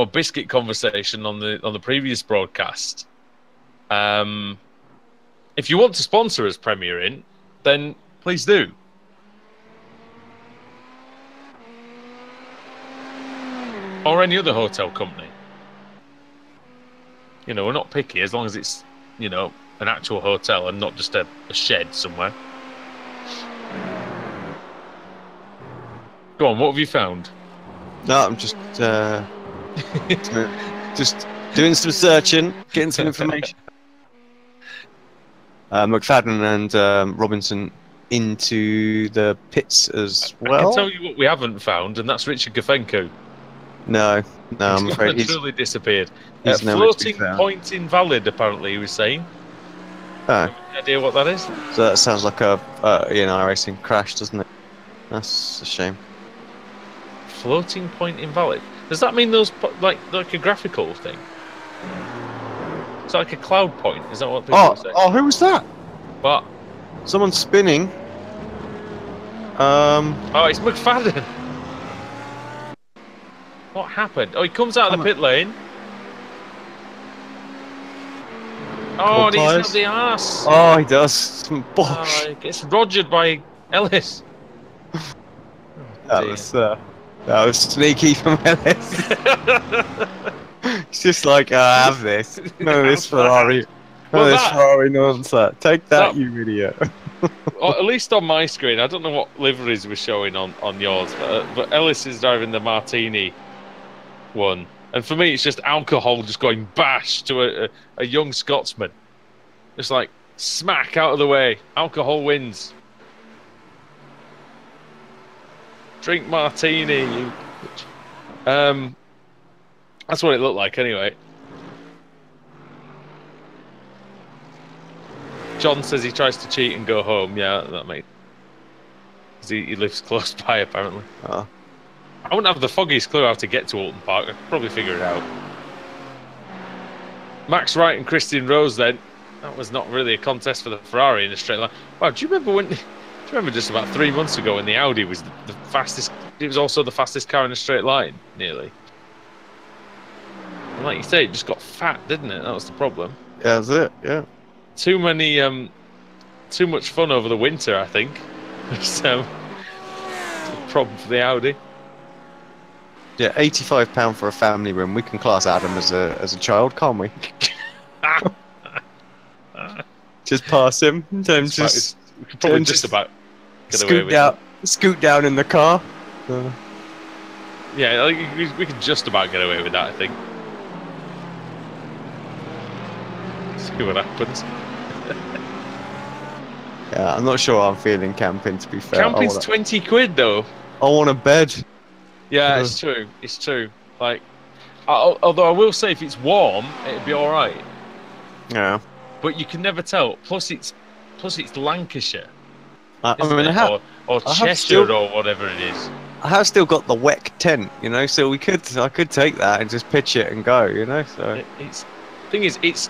biscuit conversation on the previous broadcast. If you want to sponsor us, Premier Inn, then please do. Or any other hotel company. You know, we're not picky as long as it's, you know, an actual hotel and not just a shed somewhere. Go on, what have you found? No, I'm just doing some searching, getting some information. McFadden and Robinson into the pits as well. I can tell you what we haven't found, and that's Richard Gafenko. No, I'm afraid he's literally disappeared. he's nowhere to be Floating found. point invalid, apparently, he was saying. Oh, Any idea what that is? so that sounds like a iRacing crash, doesn't it? That's a shame. Floating point invalid. Does that mean those like a graphical thing? It's like a cloud point. Is that what people are saying? Oh, who was that? What? Someone's spinning. Oh, it's McFadden. What happened? Oh, he comes out of the pit lane. Oh, and he's got the arse. Oh, he does. Some bosh. Oh, he gets rogered by Ellis. That was sneaky from Ellis. It's just like, have this. No, this Ferrari. Well, this Ferrari nonsense. Take that, you idiot. Or at least on my screen, I don't know what liveries were showing on yours, but Ellis is driving the Martini one. And for me, it's just alcohol just going bash to a young Scotsman. Just like, smack out of the way. Alcohol wins. Drink Martini. You... That's what it looked like anyway. John says he tries to cheat and go home. Yeah, that makes... Because he lives close by, apparently. Oh. I wouldn't have the foggiest clue how to get to Alton Park. I could probably figure it out. Max Wright and Christian Rose then. That was not really a contest for the Ferrari in a straight line. Wow, do you remember just about 3 months ago when the Audi was the fastest? It was also the fastest car in a straight line, nearly. And like you say, it just got fat, didn't it? That was the problem. Yeah, that's it, yeah. Too much fun over the winter, I think. So, a problem for the Audi. Yeah, £85 for a family room. We can class Adam as a child, can't we? Just pass him. Tell him We could probably just about get away with it. Scoot down in the car. Yeah, we could just about get away with that, I think. See what happens. Yeah, I'm not sure I'm feeling camping, to be fair. Camping's 20 quid, though. I want a bed. Yeah, it's true. It's true. Like, although I will say, if it's warm, it'd be all right. Yeah. But you can never tell. Plus, it's Lancashire. I isn't mean, it? Or I have Cheshire still- or whatever it is. I have still got the WEC tent, you know, so I could take that and just pitch it and go, you know. So It's thing is, it's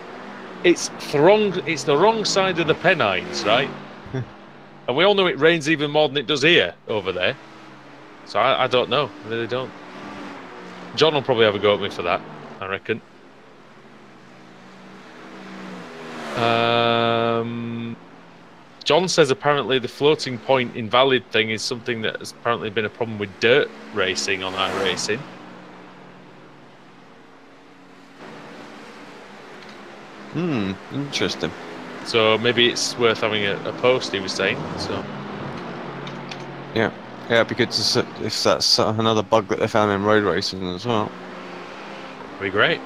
the wrong side of the Pennines, right? And we all know it rains even more than it does here over there. So I don't know, I really don't. John will probably have a go at me for that, I reckon. John says apparently the floating point invalid thing is something that has apparently been a problem with dirt racing on iRacing. Interesting. So maybe it's worth having a post, he was saying. So Yeah, it'd be good to see if that's another bug that they found in road racing as well. be great.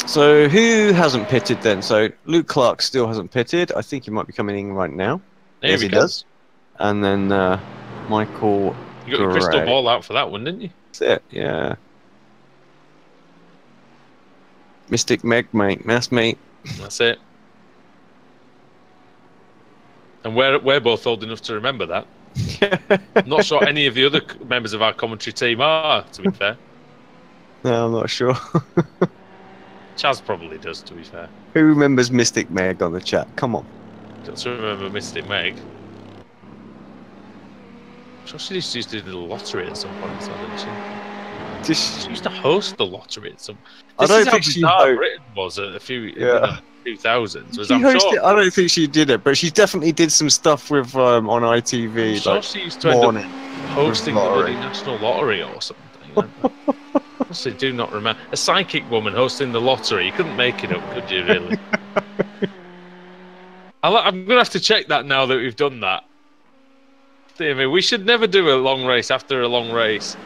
So who hasn't pitted then? So Luke Clark still hasn't pitted. I think he might be coming in right now. There Yes, he he comes. does. And then Michael. You got your crystal Gray. ball out for that one, didn't you? That's it. Yeah. Mystic Meg, mate. That's me. That's it. And we're both old enough to remember that. I'm not sure any of the other members of our commentary team are, to be fair. No, I'm not sure. Chaz probably does, to be fair. Who remembers Mystic Meg on the chat? Come on. Got to remember Mystic Meg. I'm sure she used to do the lottery at some point, didn't she? She used to host the lottery at some. I This don't is how think she bizarre ho- Britain was at a few in Yeah. the 2000s. Was She I'm hosted, sure, I don't think she did it, but she definitely did some stuff with on ITV. I'm sure like she used to end up morning. hosting the lottery. bloody national lottery or something. I honestly do not remember. A psychic woman hosting the lottery. You couldn't make it up, could you, really? I'm going to have to check that now that we've done that. Dear me, we should never do a long race after a long race.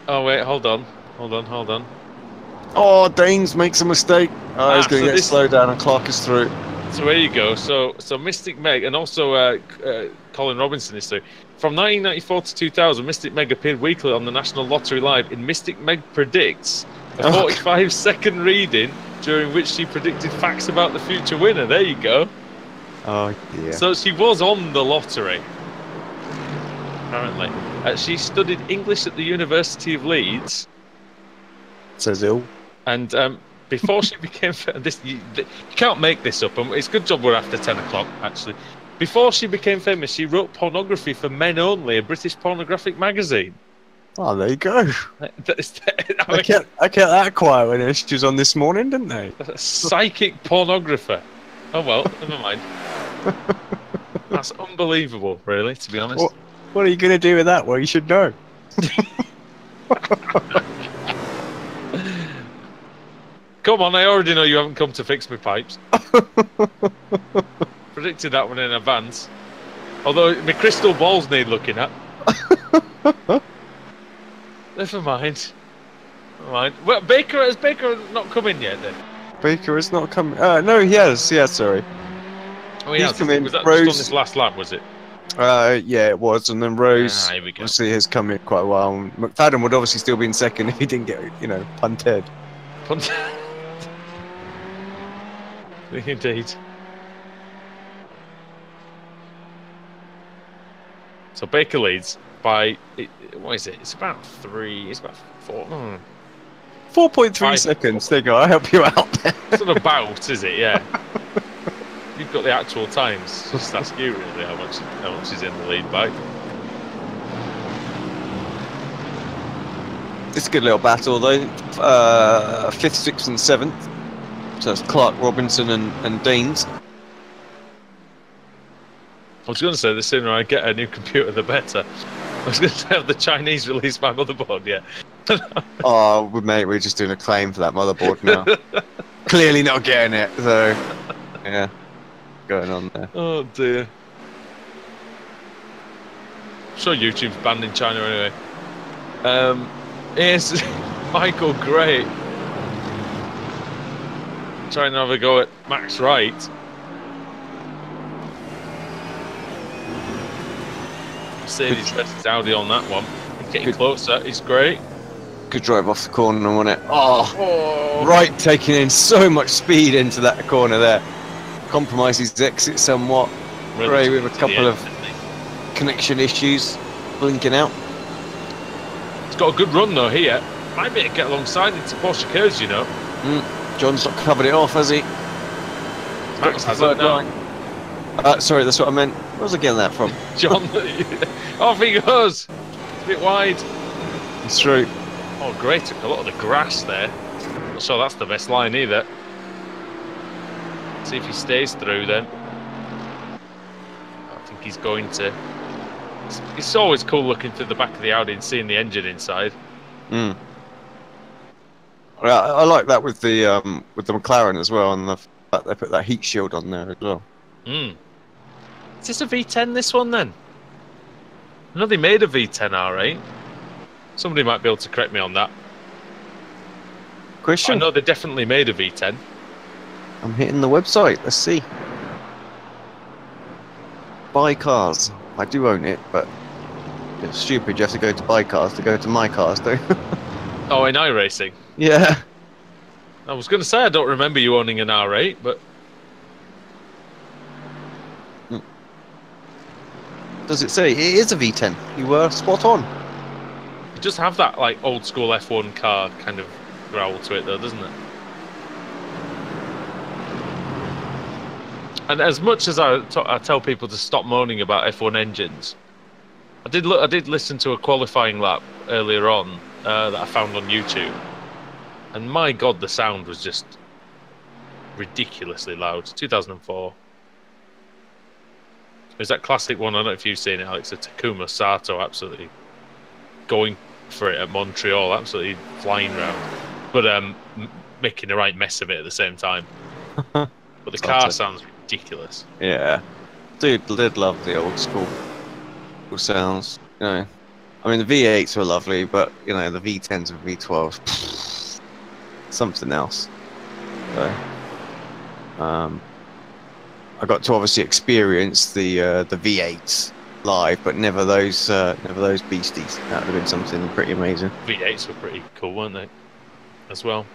Oh, wait, hold on. Oh, Danes makes a mistake. Oh, he's going so to get this- slowed down and Clark is through. So there you go. So Mystic Meg and also Colin Robinson is through. From 1994 to 2000, Mystic Meg appeared weekly on the National Lottery Live in Mystic Meg Predicts, a 45-second reading during which she predicted facts about the future winner. There you go. Oh, dear. So she was on the lottery, apparently. She studied English at the University of Leeds. Says ill. And before she became you can't make this up. It's a good job we're after 10 o'clock, actually. Before she became famous, she wrote pornography for Men Only, a British pornographic magazine. Oh, there you go. I I mean, kept that quiet when she was on this morning, didn't they? a psychic pornographer. Oh well, never mind. That's unbelievable, really, to be honest. What are you going to do with that? Well, you should know. Come on, I already know you haven't come to fix my pipes. Predicted that one in advance. Although my crystal balls need looking at. Never mind. Well, has Baker not come in yet then? Baker has not come. No, he has. Yeah, sorry. Oh, he He's has. come in. Was that Rose- just on this last lap, was it? Yeah, it was. And then Rose Here we go. obviously has come in quite a while. And McFadden would obviously still be in second if he didn't get, punted. Indeed. So Baker leads by, what is it? It's about 4. 4.3 Five. seconds. There you go. I'll help you out there. It's not about, is it? Yeah. You've got the actual times. Just ask you really how much is in the lead by. It's a good little battle though. 5th, 6th, and 7th. So it's Clark, Robinson, and Deans. I was going to say the sooner I get a new computer, the better. I was going to say have the Chinese release my motherboard yet. Oh, mate, we're just doing a claim for that motherboard now. Clearly not getting it. So, yeah, going on there. Oh dear. I'm sure YouTube's banned in China anyway. Here's Michael Gray trying to have a go at Max Wright. Mercedes versus Audi on that one. He's getting closer. He's great. Good drive off the corner, wasn't it? Oh, Oh, right, taking in so much speed into that corner there. compromise his exit somewhat. Ray with a couple of connection issues, blinking out. He's got a good run though here. Might be able to get alongside into Porsche curves, you know. John's not covered it off, has he? Max has it now. Sorry, that's what I meant. Where was I getting that from? John, off he goes. It's a bit wide. It's true. Oh, great. Took a lot of the grass there. Not sure that's the best line either. See if he stays through then. I think he's going to. It's always cool looking through the back of the Audi and seeing the engine inside. I like that with the McLaren as well, and the fact they put that heat shield on there as well. Is this a V10, this one then? I know they made a V10 R8. Somebody might be able to correct me on that. Question? I know they definitely made a V10. I'm hitting the website. Let's see. Buy cars. I do own it, but it's stupid. You have to go to buy cars to go to my cars, though. Oh, in iRacing? Yeah. I was going to say I don't remember you owning an R8, but... Does it say? It is a V10. You were spot on. It does have that like old school F1 car kind of growl to it though, doesn't it? And as much as I tell people to stop moaning about F1 engines, I did listen to a qualifying lap earlier on that I found on YouTube, and my god, the sound was just ridiculously loud. 2004. There's that classic one, I don't know if you've seen it, Alex, the Takuma Sato absolutely going for it at Montreal, absolutely flying round, but making the right mess of it at the same time. But the car sounds ridiculous. Yeah. Dude, did love the old school sounds. You know, I mean, the V8s were lovely, but, you know, the V10s and V12s, something else. So, I got to obviously experience the V8s live, but never those beasties. That would have been something pretty amazing. V8s were pretty cool, weren't they? As well.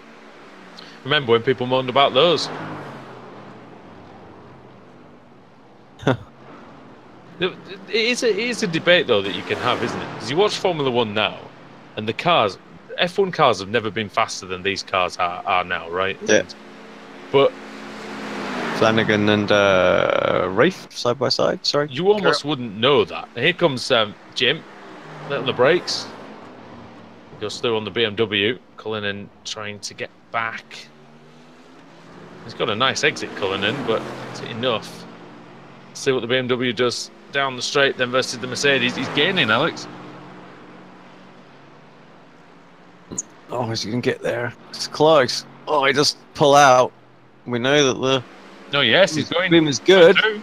Remember when people moaned about those? It is a debate though that you can have, isn't it? Because you watch Formula One now, and the cars, F1 cars have never been faster than these cars are now, right? Yeah. But Flanagan and Rafe side by side. Sorry, you almost wouldn't know that. Here comes Jim, on the brakes. He goes through on the BMW. Cullinan trying to get back. He's got a nice exit, Cullinan, but is it enough? See what the BMW does down the straight, then versus the Mercedes. He's gaining, Alex. Oh, is he gonna get there? It's close. Oh, he just pull out. We know that the. No, yes, he's going. Beam is good. He's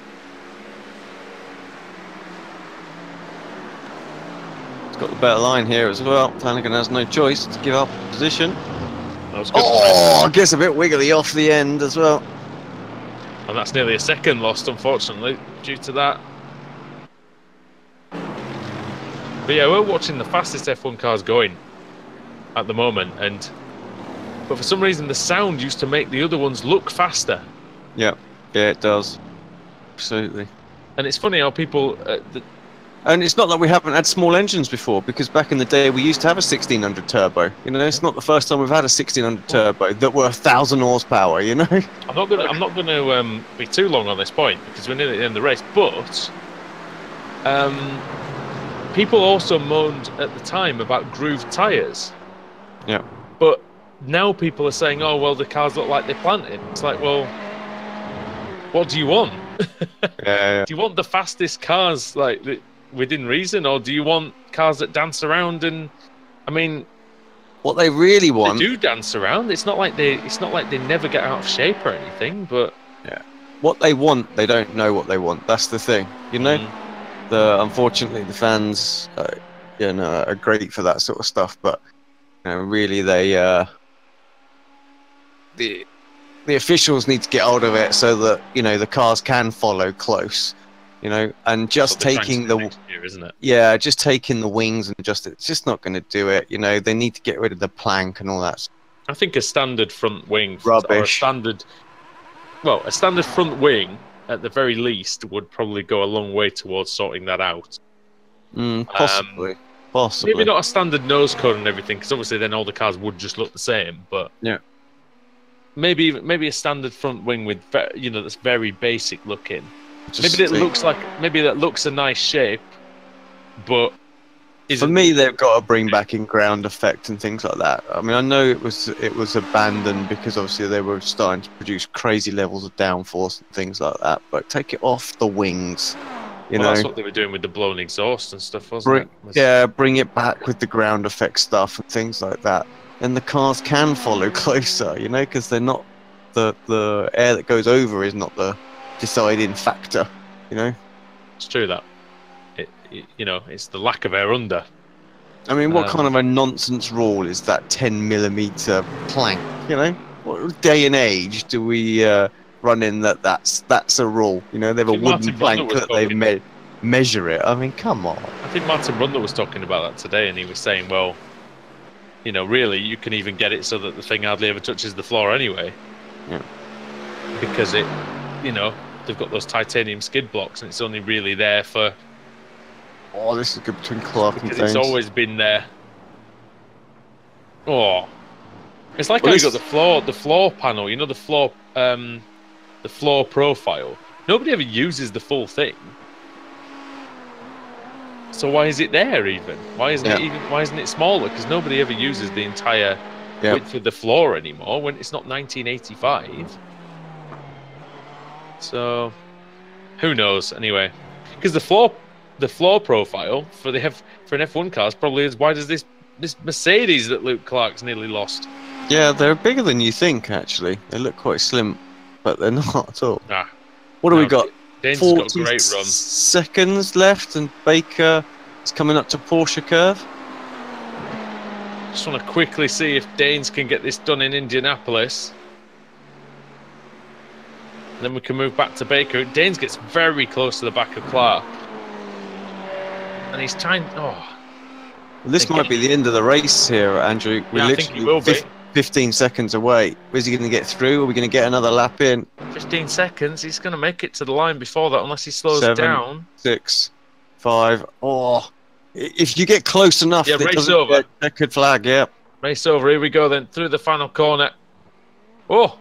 got the better line here as well. Flanagan has no choice to give up position. That was good. Oh, I guess a bit wiggly off the end as well. And that's nearly a second lost, unfortunately, due to that. But yeah, we're watching the fastest F1 cars going at the moment, but for some reason the sound used to make the other ones look faster. Yeah, it does. Absolutely. And it's funny how people... and it's not that we haven't had small engines before, because back in the day we used to have a 1600 turbo. You know, it's not the first time we've had a 1600 turbo that were 1,000 horsepower. You know. I'm not gonna be too long on this point because we're nearly at the end of the race. But people also moaned at the time about grooved tyres. Yeah. But now people are saying, "Oh well, the cars look like they're planted." It's like, well, what do you want? Yeah. Do you want the fastest cars like within reason, or do you want cars that dance around? And I mean, what they really want, they do dance around. It's not like they never get out of shape or anything. But yeah, what they want, they don't know what they want. That's the thing, you know. Unfortunately, the fans, are great for that sort of stuff, but really, the officials need to get hold of it so that the cars can follow close. And just taking the year, isn't it? Yeah, just taking the wings and it's just not going to do it. They need to get rid of the plank and all that. I think a standard front wing Rubbish. or a standard well, a standard front wing at the very least would probably go a long way towards sorting that out. Possibly. Maybe not a standard nose cone and everything, because obviously then all the cars would just look the same. But Yeah. maybe a standard front wing with that's very basic looking. Just Maybe that looks a nice shape, but for me, they've got to bring back in ground effect and things like that. I mean, I know it was abandoned because obviously they were starting to produce crazy levels of downforce and things like that. But take it off the wings, you know. That's what they were doing with the blown exhaust and stuff, wasn't it? Yeah, bring it back with the ground effect stuff and things like that. And the cars can follow closer, you know, because they're not the air that goes over is not the deciding factor, you know. It's true that. It's the lack of air under. I mean, what kind of a nonsense rule is that 10mm plank? You know, what day and age do we run in that's a rule? You know, they have a wooden plank that they measure it. I mean, come on. I think Martin Brundle was talking about that today, and he was saying, well, really, you can even get it so that the thing hardly ever touches the floor anyway. Yeah. Because they've got those titanium skid blocks, and it's only really there for. Oh, this is good between Clark and Danes. Because it's always been there. Oh, it's like how you got the floor panel. You know, the floor profile. Nobody ever uses the full thing. So why is it there even? Why isn't it smaller? Because nobody ever uses the entire width of the floor anymore when it's not 1985. So who knows? Anyway, because the floor profile for an F1 car is probably as wide as this Mercedes that Luke Clark's nearly lost. Yeah, they're bigger than you think. Actually, they look quite slim, but they're not at all. What do we got? Dane's got a great run. Seconds left, and Baker is coming up to Porsche curve. Just want to quickly see if Danes can get this done in Indianapolis. And then we can move back to Baker. Danes gets very close to the back of Clark. And he's trying. This might be the end of the race here, Andrew. We're literally 15 seconds away. Is he going to get through? Are we going to get another lap in? 15 seconds. He's going to make it to the line before that, unless he slows 7, down. 6, 5. Oh, if you get close enough, yeah, race over. Checkered flag. Yeah. Race over. Here we go then through the final corner. Oh,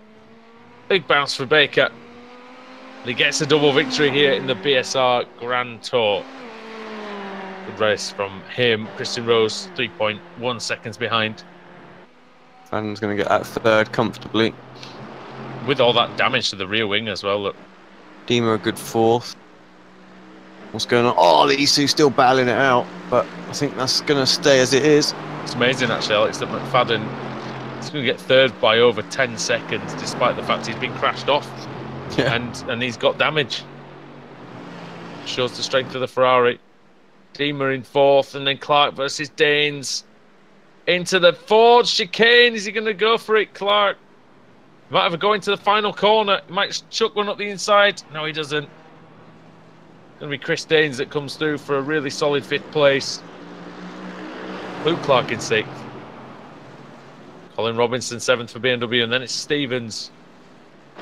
big bounce for Baker. And he gets a double victory here in the BSR Grand Tour. Good race from him. Christian Rose, 3.1 seconds behind. Fannon's going to get that third comfortably. With all that damage to the rear wing as well. Look. Dima a good fourth. What's going on? Oh, the Isu still battling it out, but I think that's going to stay as it is. It's amazing, actually, Alex, that McFadden is going to get third by over 10 seconds, despite the fact he's been crashed off. Yeah. And he's got damage. Shows the strength of the Ferrari. Dima in fourth, and then Clark versus Danes. Into the Ford chicane. Is he going to go for it, Clark? He might have a go into the final corner. He might chuck one up the inside. No, he doesn't. Going to be Chris Danes that comes through for a really solid fifth place. Luke Clark in sixth. Colin Robinson seventh for BMW, and then it's Stevens.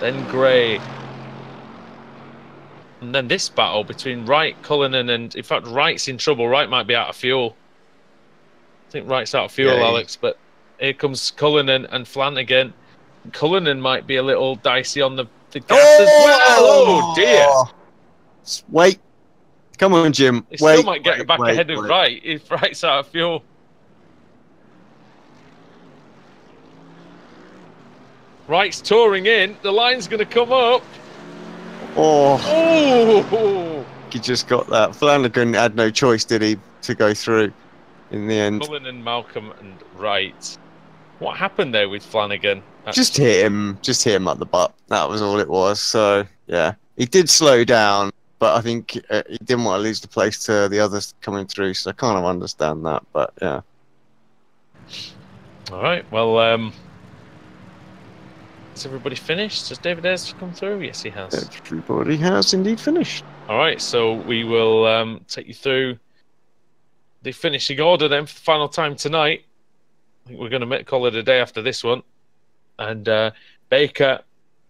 Then Gray. And then this battle between Wright, Cullinan, and in fact, Wright's in trouble. Wright might be out of fuel. I think Wright's out of fuel, Alex. But here comes Cullinan and Flanagan. Cullinan might be a little dicey on the gas as well. Oh dear! Wait, come on, Jim. He still might get back ahead of Wright if Wright's out of fuel. Wright's touring in. The line's going to come up. Oh! He just got that. Flanagan had no choice, did he, to go through in the end? Cullinan, Malcolm, and Wright. What happened there with Flanagan? Just hit him at the butt. That was all it was. So yeah, he did slow down, but I think he didn't want to lose the place to the others coming through. So I kind of understand that. But yeah. All right. Well, has everybody finished? Has David Ayres come through? Yes, he has. Everybody has indeed finished. All right. So we will take you through the finishing order then for the final time tonight. I think we're going to call it a day after this one. And Baker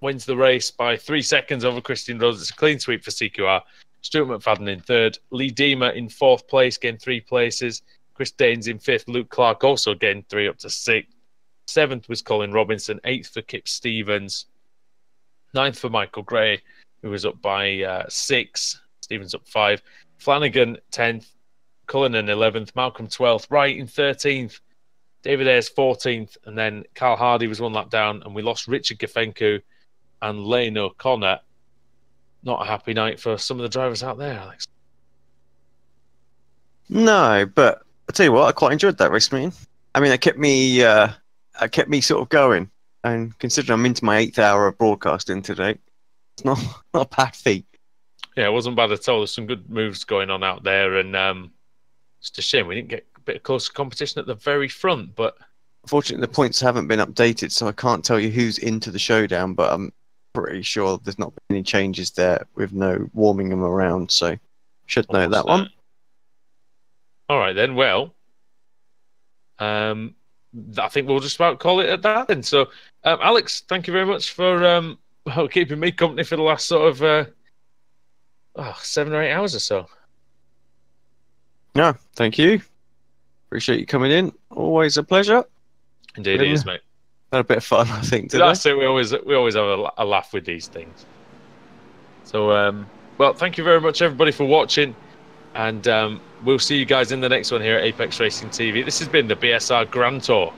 wins the race by 3 seconds over Christian Rose. It's a clean sweep for CQR. Stuart McFadden in third. Lee Deemer in fourth place, gained 3 places. Chris Daines in fifth. Luke Clark also gained 3 up to 6th. Seventh was Colin Robinson. 8th for Kip Stevens. 9th for Michael Gray, who was up by 6. Stevens up 5. Flanagan 10th. Cullinan 11th. Malcolm 12th. Wright in 13th. David Ayres 14th. And then Carl Hardy was 1 lap down. And we lost Richard Gafenku and Lane O'Connor. Not a happy night for some of the drivers out there, Alex. No, but I tell you what, I quite enjoyed that race meeting. I mean, it kept me sort of going. And considering I'm into my 8th hour of broadcasting today, it's not a bad feat. Yeah, it wasn't bad at all. There's some good moves going on out there, and it's a shame we didn't get a bit of closer competition at the very front. But unfortunately, the points haven't been updated, so I can't tell you who's into the showdown. But I'm pretty sure there's not been any changes there with no warming them around. So should know that one. All right then. Well, I think we'll just about call it at that then. So, Alex, thank you very much for keeping me company for the last sort of 7 or 8 hours or so. No, thank you. Appreciate you coming in. Always a pleasure. Indeed, it is, mate. Had a bit of fun, I think. Today. That's it. We always have a laugh with these things. So, well, thank you very much, everybody, for watching, and we'll see you guys in the next one here at Apex Racing TV. This has been the BSR Grand Tour.